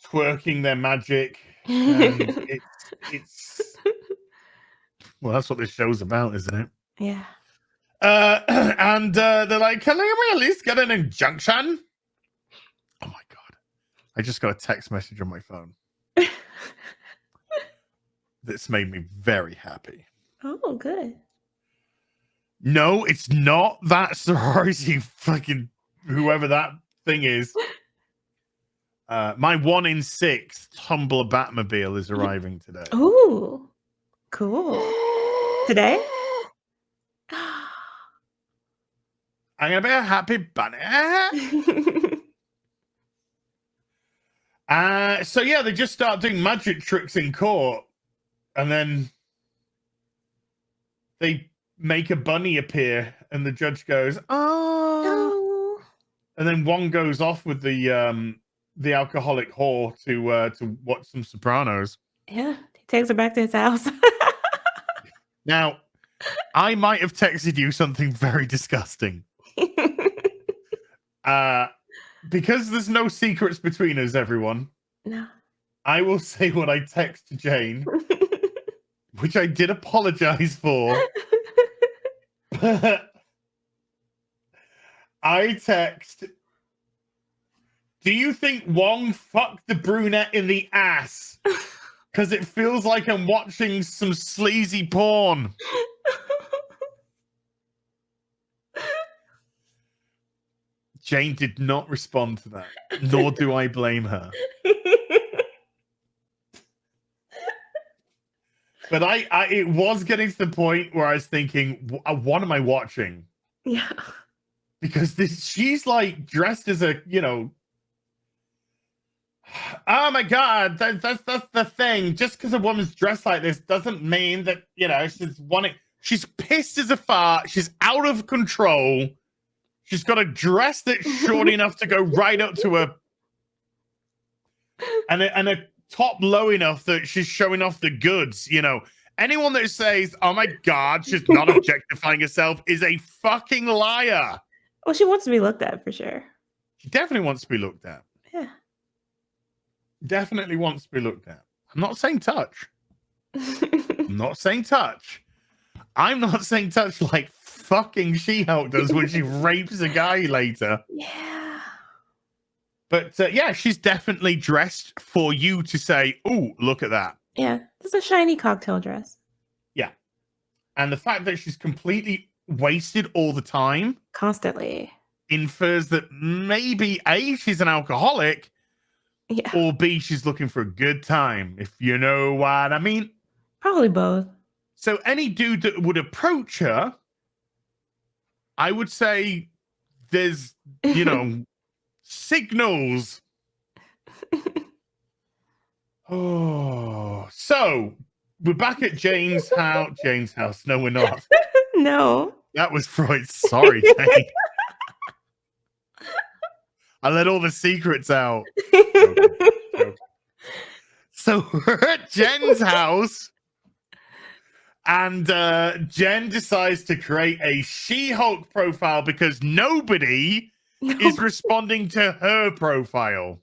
twerking their magic. And it's well, that's what this show's about, isn't it? Yeah. And they're like, can we at least get an injunction? Oh my God. I just got a text message on my phone. That's made me very happy. Oh, good. No, it's not that sorority fucking whoever that thing is. My 1 in 6 Tumblr Batmobile is arriving today. Ooh, cool. Today? I'm gonna be a happy bunny. So yeah, they just start doing magic tricks in court, and then they make a bunny appear, and the judge goes, "Oh," and then one goes off with the alcoholic whore to watch some Sopranos. Yeah, he takes her back to his house. Now, I might have texted you something very disgusting. Because there's no secrets between us, everyone. No. I will say what I text Jane, which I did apologize for. But I text, do you think Wong fucked the brunette in the ass? Because it feels like I'm watching some sleazy porn. Jane did not respond to that, nor do I blame her. But it was getting to the point where I was thinking, what am I watching? Yeah. Because she's like dressed as a, oh my God, that's the thing. Just because a woman's dressed like this doesn't mean that, she's pissed as a fart. She's out of control. She's got a dress that's short enough to go right up to her, and a top low enough that she's showing off the goods. Anyone that says, "Oh my God, she's not objectifying herself," is a fucking liar. Well, she wants to be looked at for sure. She definitely wants to be looked at. Yeah. Definitely wants to be looked at. I'm not saying touch. I'm not saying touch. I'm not saying touch like fucking She-Hulk does when she rapes a guy later. Yeah. But yeah, she's definitely dressed for you to say, "Oh, look at that." Yeah, it's a shiny cocktail dress. Yeah. And the fact that she's completely wasted all the time Constantly. infers that maybe A, she's an alcoholic, Yeah. or B, she's looking for a good time, if you know what I mean. Probably both. So any dude that would approach her, I would say there's, signals. So we're back at Jane's house. No, we're not. No. That was Freud. Sorry, Jane. I let all the secrets out. Joking. So we're at Jen's house, and Jen decides to create a She-Hulk profile because nobody is responding to her profile.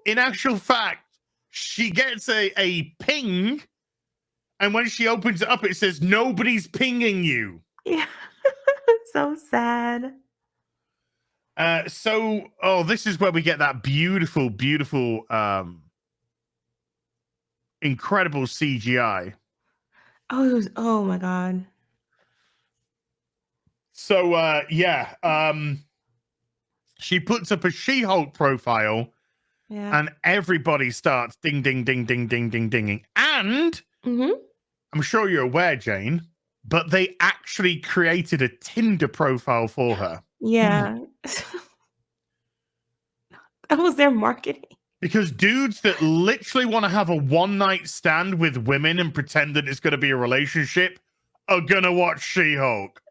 In actual fact, she gets a ping, and when she opens it up, it says, nobody's pinging you. Yeah. So sad. This is where we get that beautiful, incredible CGI. Oh my God. So, she puts up a She-Hulk profile, and everybody starts ding, ding, ding, ding, ding, ding, dinging. And I'm sure you're aware, Jane, but they actually created a Tinder profile for her. Yeah. That was their marketing. Because dudes that literally want to have a one-night stand with women and pretend that it's going to be a relationship are going to watch She-Hulk.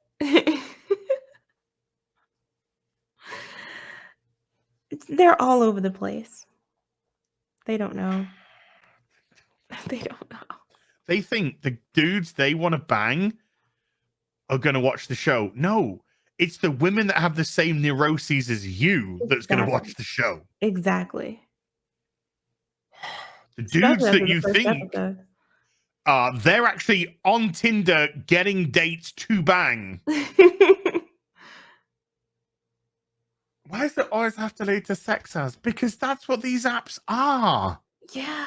They're all over the place. They don't know. They don't know. They think the dudes they want to bang are going to watch the show. No, it's the women that have the same neuroses as you that's going to watch the show. Exactly. The dudes that you think they're actually on Tinder getting dates to bang. Why does it always have to lead to sex as? Because that's what these apps are. Yeah.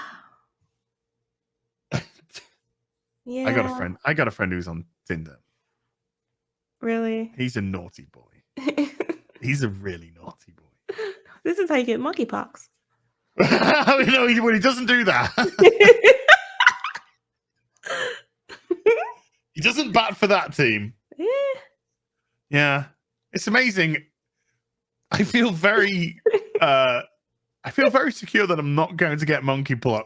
Yeah. I got a friend who's on Tinder. Really? He's a naughty boy. He's a really naughty boy. This is how you get monkeypox. No, he doesn't do that. He doesn't bat for that team. Yeah. It's amazing. I feel very secure that I'm not going to get monkeypox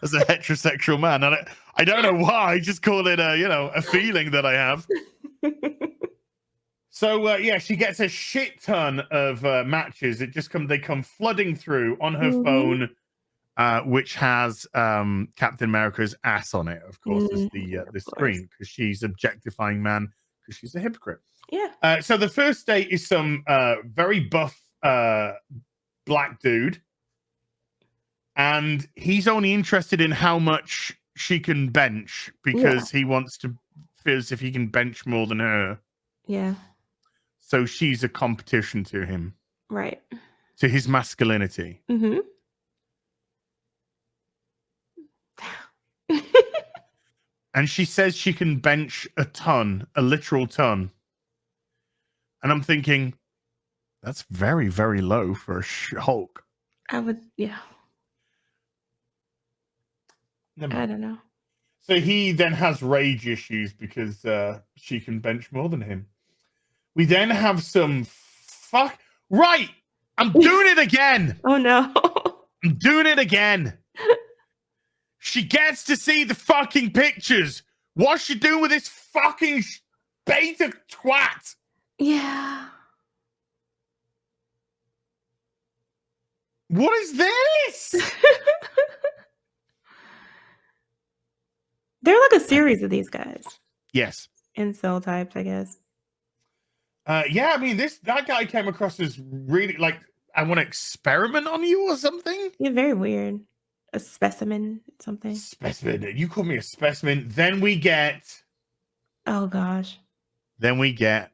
as a heterosexual man. And I don't know why. I just call it a feeling that I have. So she gets a shit ton of matches. They come flooding through on her phone, which has Captain America's ass on it, of course, is the screen, because she's objectifying man because she's a hypocrite. Yeah. So the first date is some very buff black dude, and he's only interested in how much she can bench because he wants to feel as if he can bench more than her. Yeah. So she's a competition to him. Right. To his masculinity. Mm-hmm. And she says she can bench a ton, a literal ton. And I'm thinking, that's very, very low for a Hulk. I would, yeah. I don't know. So he then has rage issues because she can bench more than him. We then have some right. I'm doing it again. Oh no. I'm doing it again. She gets to see the fucking pictures. What's she doing with this fucking beta twat? Yeah. What is this? They're like a series of these guys. Yes. Incel types, I guess. Yeah, I mean, that guy came across as really like, I want to experiment on you or something. Yeah, very weird. A specimen, something. Specimen. You call me a specimen. Then we get. Oh gosh. Then we get.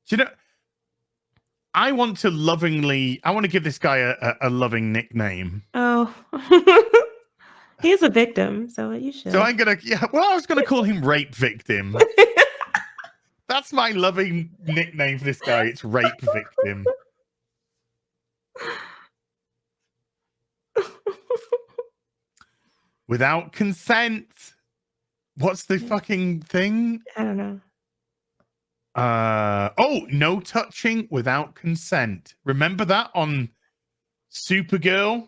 Do you know? I want to give this guy a loving nickname. Oh. He's a victim, so you should. So I was gonna call him Rape Victim. That's my loving nickname for this guy. It's Rape Victim. Without consent. What's the fucking thing? I don't know. No touching without consent. Remember that on Supergirl?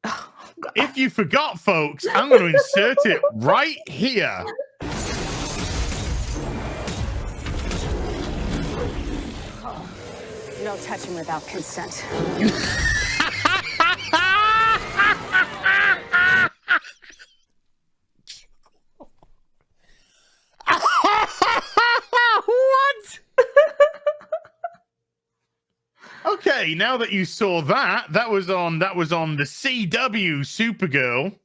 Oh, God. If you forgot, folks, I'm going to insert it right here. No touching without consent. What? Okay, now that you saw that was on the CW Supergirl.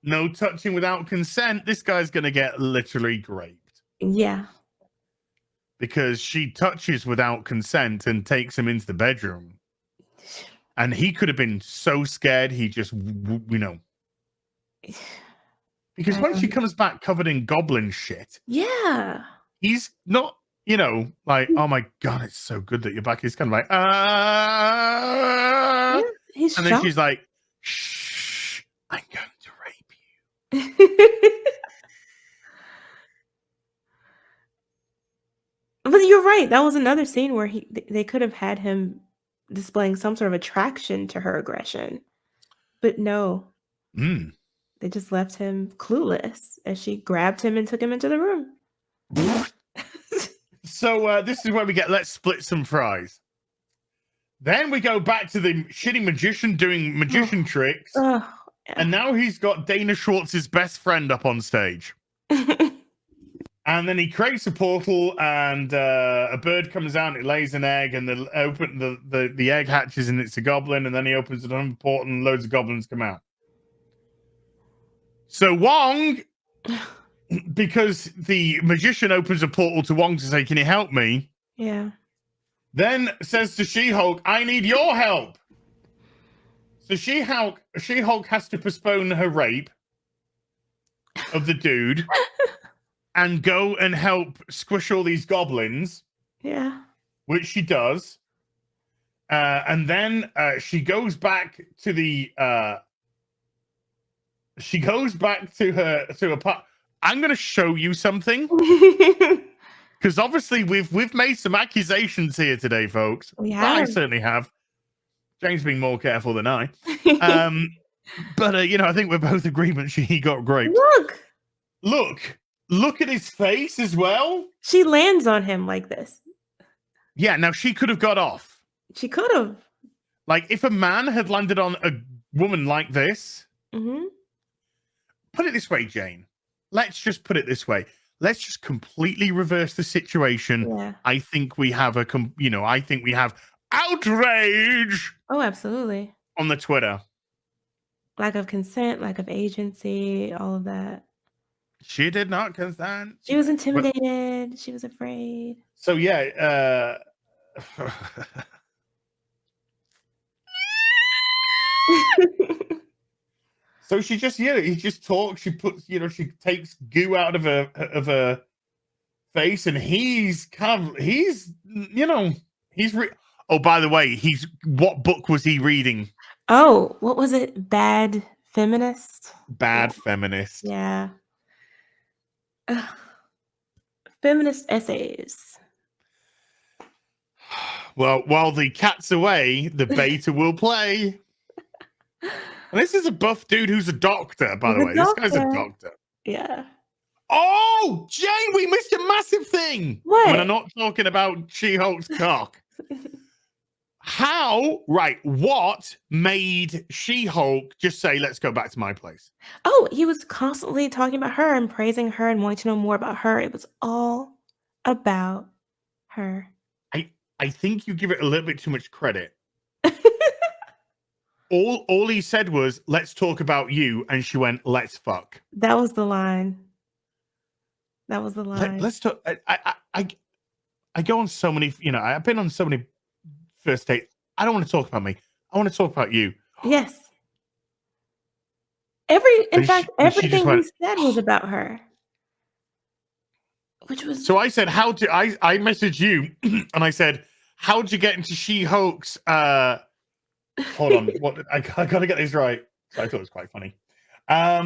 No touching without consent. This guy's gonna get literally raped. Yeah. Because she touches without consent and takes him into the bedroom. And he could have been so scared he just, because when she comes back covered in goblin shit, yeah, he's not, like, oh my God, it's so good that you're back. He's kind of like, yeah, he's and then shocked. she's like, shh, I'm going to rape you. But you're right. That was another scene where they could have had him displaying some sort of attraction to her aggression. But no. They just left him clueless as she grabbed him and took him into the room. So this is where we get, let's split some fries. Then we go back to the shitty magician doing magician tricks. Yeah. And now he's got Dana Schwartz's best friend up on stage. And then he creates a portal, and a bird comes out, and it lays an egg, and the egg hatches, and it's a goblin, and then he opens another portal, and loads of goblins come out. So Wong, because the magician opens a portal to Wong to say, can you help me? Yeah. Then says to She-Hulk, I need your help. So She-Hulk has to postpone her rape of the dude and go and help squish all these goblins. Yeah. Which she does. And then she goes back to the I'm going to show you something. Because obviously we've made some accusations here today, folks. We have. I certainly have. James being more careful than I. But I think we're both agreement he got raped. Look at his face as well. She lands on him like this. Yeah, now she could have got off. She could have. Like, if a man had landed on a woman like this. Put it this way, Jane. Let's just put it this way. Let's just completely reverse the situation. Yeah. I think we have outrage. Oh, absolutely. On the Twitter. Lack of consent, lack of agency, all of that. She did not consent. She was intimidated. She was afraid. So yeah, so she just, he just talks. She puts, she takes goo out of her face, and he's oh, by the way, what book was he reading? Oh, what was it? Bad Feminist? Bad Feminist. Yeah. Feminist essays. Well, while the cat's away, the beta will play. And this is a buff dude who's a doctor, by the way. This guy's a doctor. Yeah. Oh, Jane, we missed a massive thing. What? When I'm not talking about She-Hulk's cock. What made She-Hulk just say, let's go back to my place? Oh, he was constantly talking about her and praising her and wanting to know more about her. It was all about her. I think you give it a little bit too much credit. All he said was, let's talk about you. And she went, let's fuck. That was the line. That was the line. Let's talk. I go on so many, I've been on so many first dates. I don't want to talk about me. I want to talk about you. Yes. In fact, everything he said was about her. Which was so I said, I messaged you and I said, how'd you get into She-Hulk's hold on, I gotta get this right. So I thought it was quite funny. Oh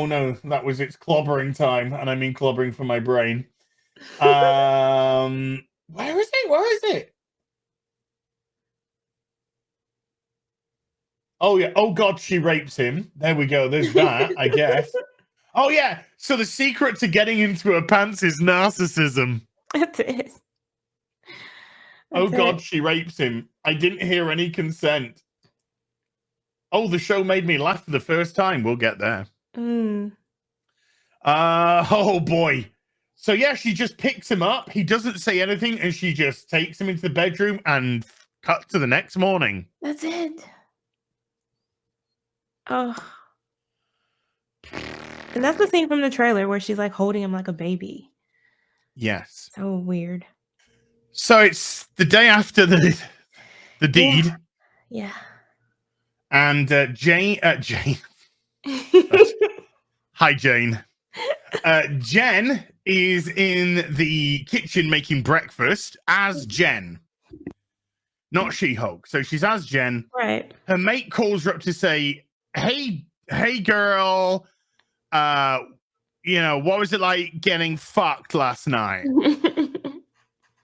no, it's clobbering time, and I mean clobbering for my brain. Where is it? Oh yeah. Oh God, she rapes him. There we go. There's that, I guess. Oh yeah. So the secret to getting into her pants is narcissism. That's it. Oh That's God, it. she rapes him. I didn't hear any consent. Oh, the show made me laugh for the first time. We'll get there. Mm. Oh boy. So yeah, she just picks him up. He doesn't say anything, and she just takes him into the bedroom and cut to the next morning. That's it. Oh. And that's the scene from the trailer where she's like holding him like a baby. Yes. So weird. So it's the day after the deed, Yeah. and Jane. Hi, Jane. Jen is in the kitchen making breakfast as Jen, not She-Hulk. So she's as Jen. Right. Her mate calls her up to say, hey girl, you know, what was it like getting fucked last night?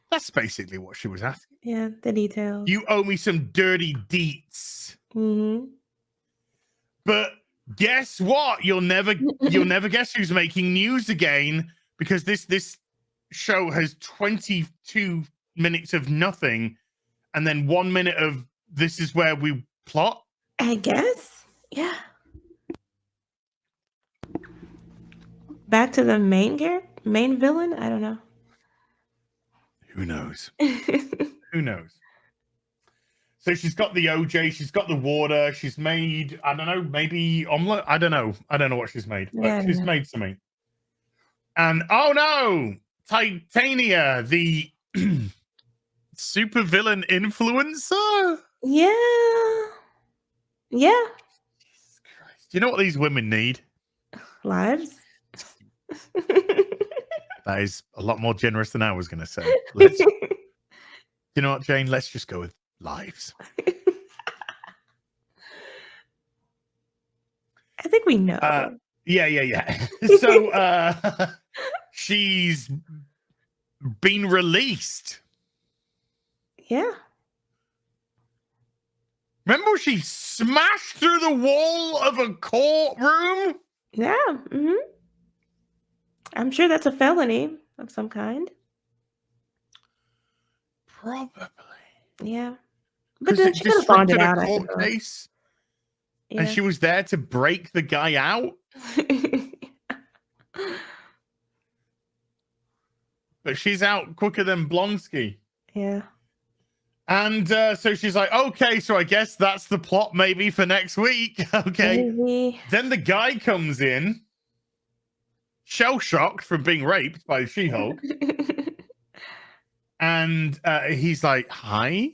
That's basically what she was asking. Yeah, the details. You owe me some dirty deets. Mm-hmm. But guess what? You'll never guess who's making news again, because this show has 22 minutes of nothing and then 1 minute of this is where we plot. I guess. Yeah. Back to the main villain? I don't know. Who knows? Who knows? So she's got the OJ, she's got the water, she's made, I don't know, maybe omelet. I don't know what she's made, but Yeah, she's made something. And oh no, Titania, the super villain influencer. Yeah. Yeah. Jesus Christ. Do you know what these women need? Lives. That is a lot more generous than I was going to say. You know what, Jane? Let's just go with lives. I think we know. Yeah. So she's been released. Yeah. Remember she smashed through the wall of a courtroom? Yeah. Mm-hmm. I'm sure that's a felony of some kind. Probably. Yeah. But 'Cause then it she could have bonded disrupted out. a I court suppose. case, Yeah. and she was there to break the guy out. But she's out quicker than Blonsky. Yeah. And so she's like, okay, so I guess that's the plot maybe for next week. Okay. Maybe. Then the guy comes in, shell-shocked from being raped by She-Hulk. And he's like, hi.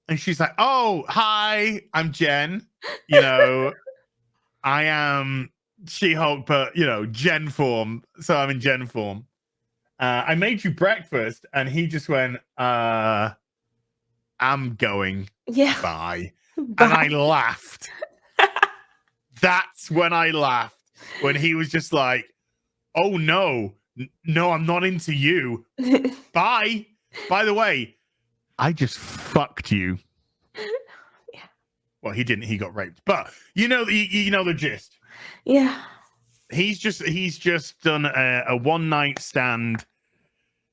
And she's like, oh, hi, I'm Jen. You know, I am She-Hulk, but, you know, Jen form. So I'm in Jen form. I made you breakfast. And he just went, I'm going. Yeah. Bye. Bye. And I laughed. That's when I laughed. When he was just like, oh, no, I'm not into you. Bye. By the way, I just fucked you. Yeah. Well, he didn't. He got raped. But you know the gist. Yeah. He's just done a one-night stand.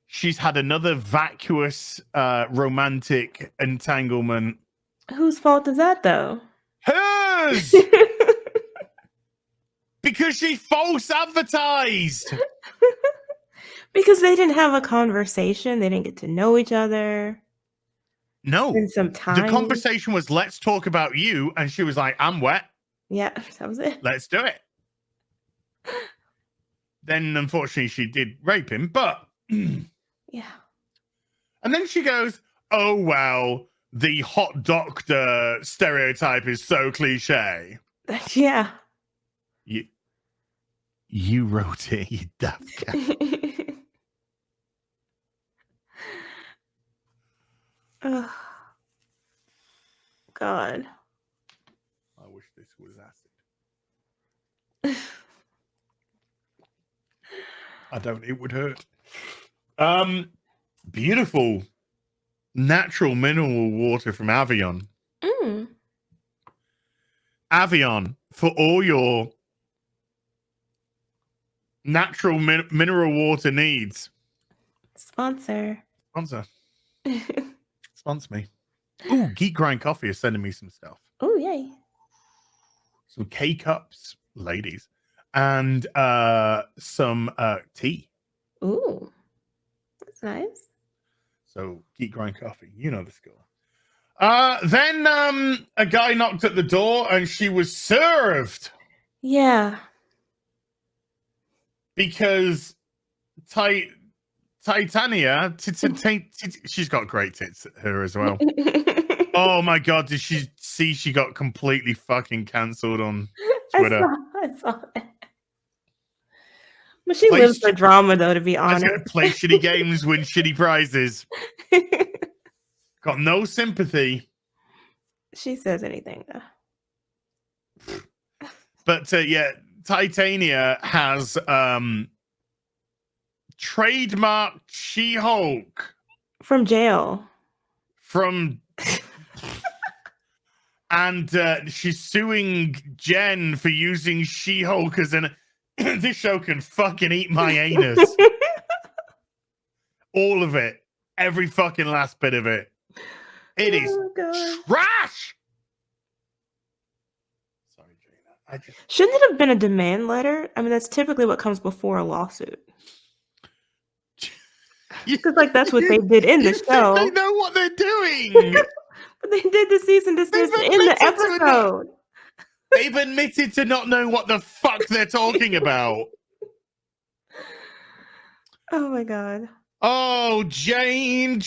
She's had another vacuous romantic entanglement. Whose fault is that, though? Hers! Because she false advertised. Because they didn't have a conversation. They didn't get to know each other. No. Spend some time. The conversation was, let's talk about you. And she was like, I'm wet. Yeah, that was it. Let's do it. Then, unfortunately, she did rape him. But, Yeah. and then she goes, oh, well, the hot doctor stereotype is so cliche. Yeah. You wrote it, you daft cat. Oh, God. I wish this was acid. I don't. It would hurt. Beautiful, natural mineral water from Avion. Mm. Avion for all your natural mineral water needs. Sponsor. Sponsor me. Ooh, Geek Grind Coffee is sending me some stuff. Oh, yay. Some K-cups, ladies, and some tea. Ooh, that's nice. So Geek Grind Coffee, you know the score. Then a guy knocked at the door and she was served. Yeah. Because Titania, she's got great tits, her as well. Oh my god, did she see she got completely fucking cancelled on Twitter? I saw it. But she lives for drama, though, to be honest. Play shitty games, win shitty prizes. Got no sympathy. She says anything, though. But yeah, Titania has trademarked She-Hulk from jail. And she's suing Jen for using She-Hulk as an. This show can fucking eat my anus. All of it. Every fucking last bit of it. It is trash. Sorry, Gina. Shouldn't it have been a demand letter? I mean, that's typically what comes before a lawsuit. Because, like, that's what they did in the show. They know what they're doing. But they did the cease and desist in the episode. They've admitted to not knowing what the fuck they're talking about. Oh my god. Oh, Jane.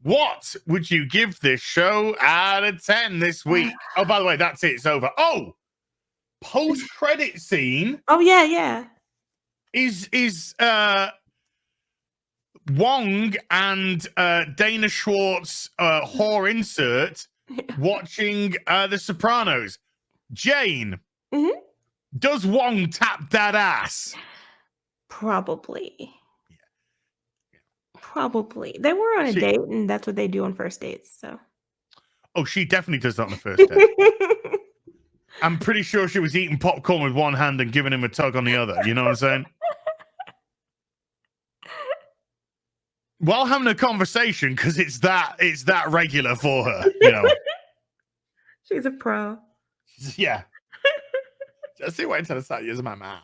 What would you give this show out of 10 this week? Oh, by the way, that's it. It's over. Oh, post-credit scene. Oh, yeah. Is Wong and Dana Schwartz whore insert watching The Sopranos. Jane, does Wong tap that ass? Probably. Probably. They were on a date, and that's what they do on first dates. So. Oh, she definitely does that on the first date. I'm pretty sure she was eating popcorn with one hand and giving him a tug on the other. You know what I'm saying? While having a conversation, because it's that regular for her, you know. She's a pro. Yeah. Just see what I start using my mouth.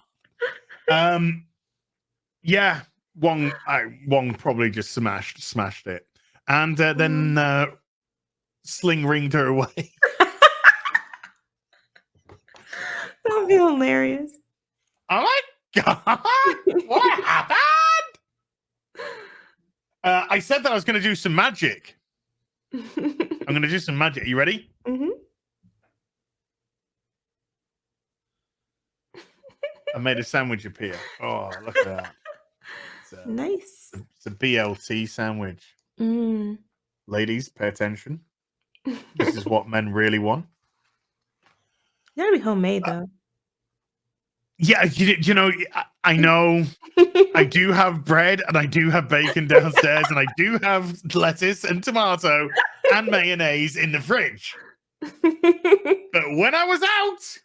Yeah, Wong probably just smashed it, and then sling ringed her away. That would be hilarious. Oh my god! What happened? I said that I was going to do some magic. I'm going to do some magic. Are you ready? Mm-hmm. I made a sandwich appear. Oh, look at that. Nice. It's a BLT sandwich. Mm. Ladies, pay attention. This is what men really want. It's gotta be homemade, though. Yeah, you know, I know. I do have bread and I do have bacon downstairs and I do have lettuce and tomato and mayonnaise in the fridge. But when I was out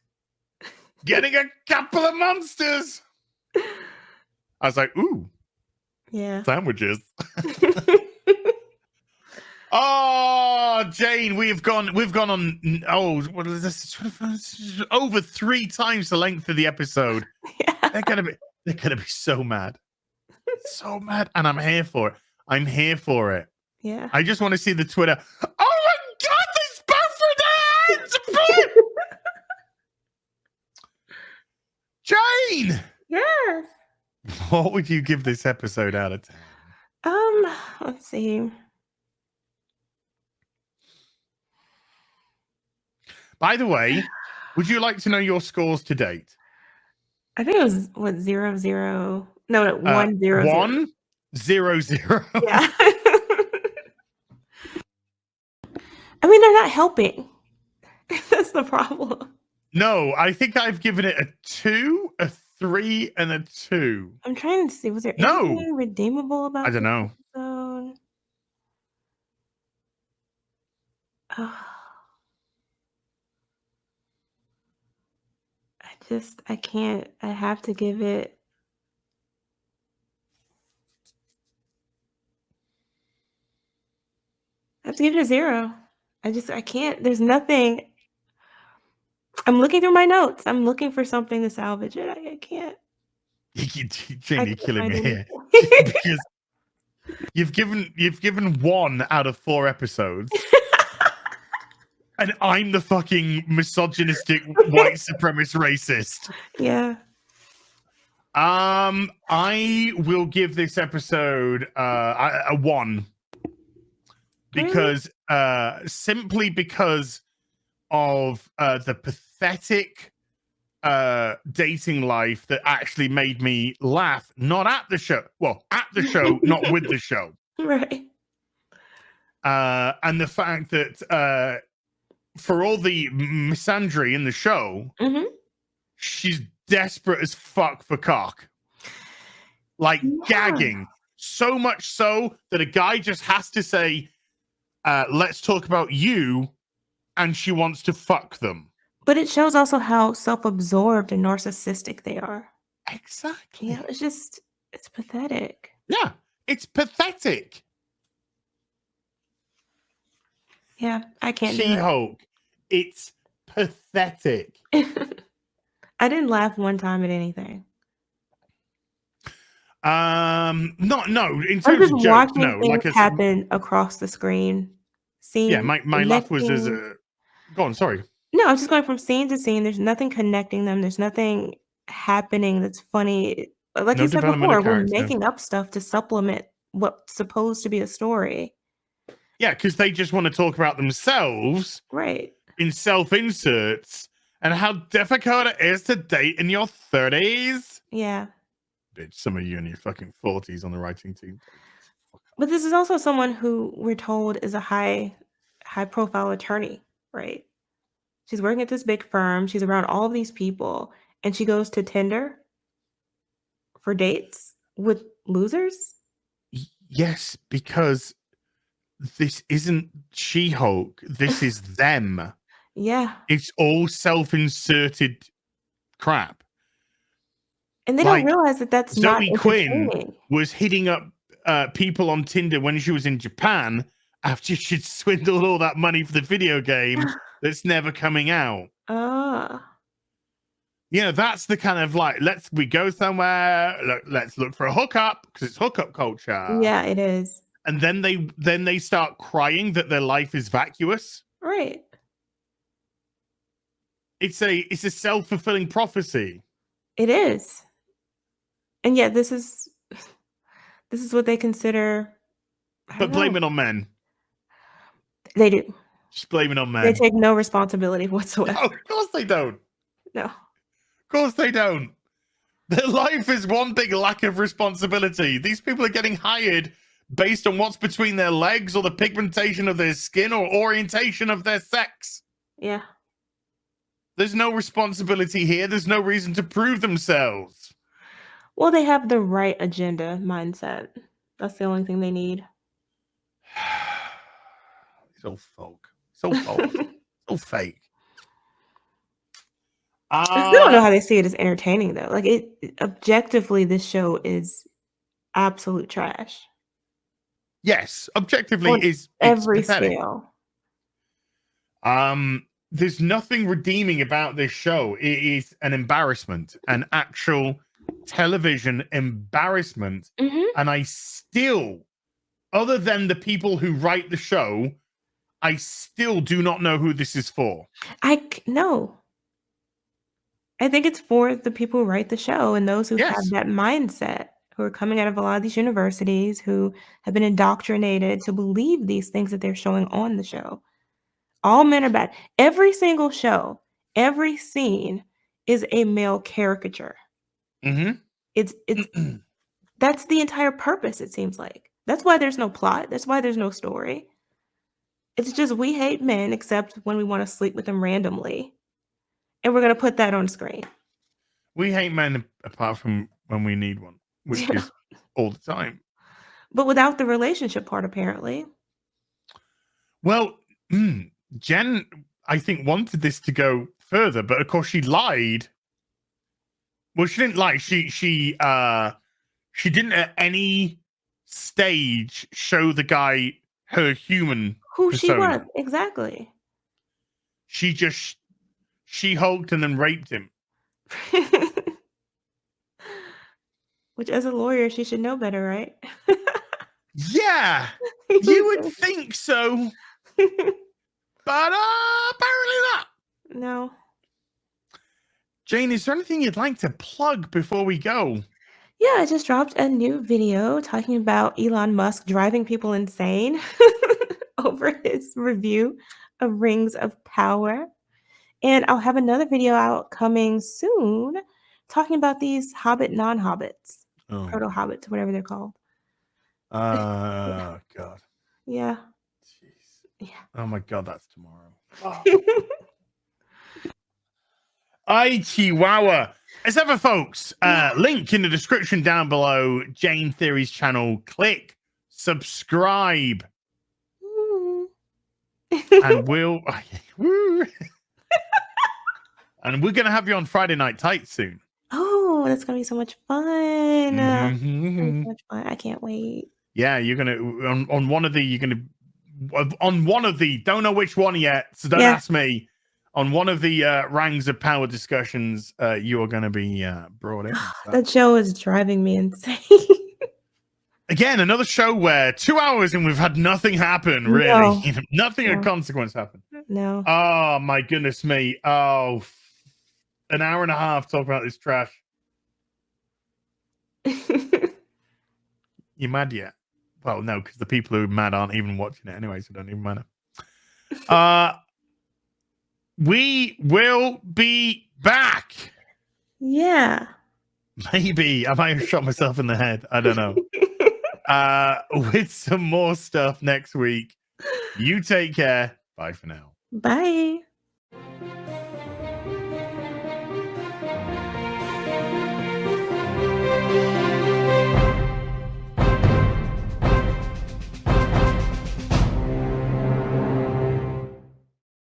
getting a couple of monsters, I was like, ooh, yeah, sandwiches. Oh, Jane, we've gone on. Oh, what is this? Over 3 times the length of the episode. Yeah. They're gonna be so mad, so mad, and I'm here for it. I'm here for it. Yeah. I just want to see the Twitter. Oh my god, they both for that! Jane. Yes. What would you give this episode out of 10? Let's see. By the way, would you like to know your scores to date? I think it was what 0 0. No, 1 0 1 0 0. Yeah. I mean, they're not helping. That's the problem. No, I think I've given it a 2, a 3, and a 2. I'm trying to see. Was there anything redeemable about? I don't know. Episode? Oh, I can't. I have to give it. I have to give it a 0. I can't. There's nothing. I'm looking through my notes. I'm looking for something to salvage it. I can't. Jane, I you're can't killing find me here anything. because you've given 1 out of 4 episodes, and I'm the fucking misogynistic white supremacist racist. Yeah. I will give this episode a 1 because simply because of the pathetic dating life that actually made me laugh, not at the show. Well, at the show, not with the show. Right. And the fact that for all the misandry in the show, Mhm. she's desperate as fuck for cock. Like Yeah. gagging. So much so that a guy just has to say, let's talk about you, and she wants to fuck them. But it shows also how self-absorbed and narcissistic they are. Exactly. Yeah, it's pathetic. Yeah, it's pathetic. Yeah, I can't do She-Hulk, it's pathetic. it. I didn't laugh one time at anything. No, in I'm terms just of jokes, watching no. things Like I said, happen across the screen. yeah, Scene my laugh was as connecting. go on, sorry. No, I'm just going from scene to scene. There's nothing connecting them. There's nothing happening that's funny. Like No you said development of before, we're character. making up stuff to supplement what's supposed to be a story. Yeah, because they just want to talk about themselves Right. in self-inserts and how difficult it is to date in your 30s. Yeah. Bitch, some of you in your fucking 40s on the writing team. But this is also someone who we're told is a high profile attorney, right? She's working at this big firm. She's around all of these people, and she goes to Tinder for dates with losers. Yes, because this isn't She-Hulk. This is them. Yeah. It's all self-inserted crap. And they Like, don't realize that that's not Zoe Quinn entertaining. was hitting up people on Tinder when she was in Japan after she'd swindled all that money for the video game that's never coming out. Ah. You know, that's the kind of like, we go somewhere, let's look for a hookup because it's hookup culture. Yeah, it is. And then they start crying that their life is vacuous. Right. It's a self-fulfilling prophecy. It is. And yet this is what they consider. But blame it on men. They do. Just blame it on men. They take no responsibility whatsoever. Oh, of course they don't. No. Of course they don't. Their life is one big lack of responsibility. These people are getting hired based on what's between their legs or the pigmentation of their skin or orientation of their sex. Yeah. There's no responsibility here. There's no reason to prove themselves. Well, they have the right agenda mindset. That's the only thing they need. So folk. So false. So fake. I still don't know how they see it as entertaining though. Like objectively, this show is absolute trash. Yes, objectively On it's every pathetic. scale. There's nothing redeeming about this show. It is an embarrassment, an actual television embarrassment. Mhm. And I still, other than the people who write the show, I still do not know who this is for. No. I think it's for the people who write the show and those who have Yes. that mindset, who are coming out of a lot of these universities, who have been indoctrinated to believe these things that they're showing on the show. All men are bad. Every single show, every scene is a male caricature. Mm-hmm. It's that's the entire purpose, it seems like. That's why there's no plot. That's why there's no story. It's just we hate men except when we want to sleep with them randomly. And we're going to put that on screen. We hate men apart from when we need one, which is all the time. But without the relationship part, apparently. Well, Jen, I think, wanted this to go further, but of course she lied. Well, she didn't lie. She didn't at any stage show the guy her human Who she persona. was. Exactly. She just hugged and then raped him. Which, as a lawyer, she should know better, right? Yeah, you would think so, but apparently not. No. Jane, is there anything you'd like to plug before we go? Yeah, I just dropped a new video talking about Elon Musk driving people insane over his review of Rings of Power. And I'll have another video out coming soon talking about these Hobbit non-Hobbits, Oh, proto-Hobbits, whatever they're called. God. Yeah. Jeez. Yeah. Oh my God, that's tomorrow. Ay, Chihuahua. As ever, folks, link in the description down below. Jane Theory's channel. Click subscribe, and we'll. And we're gonna have you on Friday Night Tights soon. Oh, that's gonna be so much fun. It's gonna be Mhm. so much fun. I can't wait. Yeah, you're gonna on one of the. You're gonna on one of the. Don't know which one yet, so don't Yeah. ask me. On one of the Rings of Power discussions, you are going to be brought in. So. That show is driving me insane. Again, another show where 2 hours and we've had nothing happen, really. No. Nothing No. of consequence happen. No. Oh, my goodness me. Oh, an hour and a half talking about this trash. You mad yet? Well, no, because the people who are mad aren't even watching it anyway, so it don't even matter. We will be back. Yeah. Maybe I might have shot myself in the head. I don't know. With some more stuff next week. You take care. Bye for now. Bye.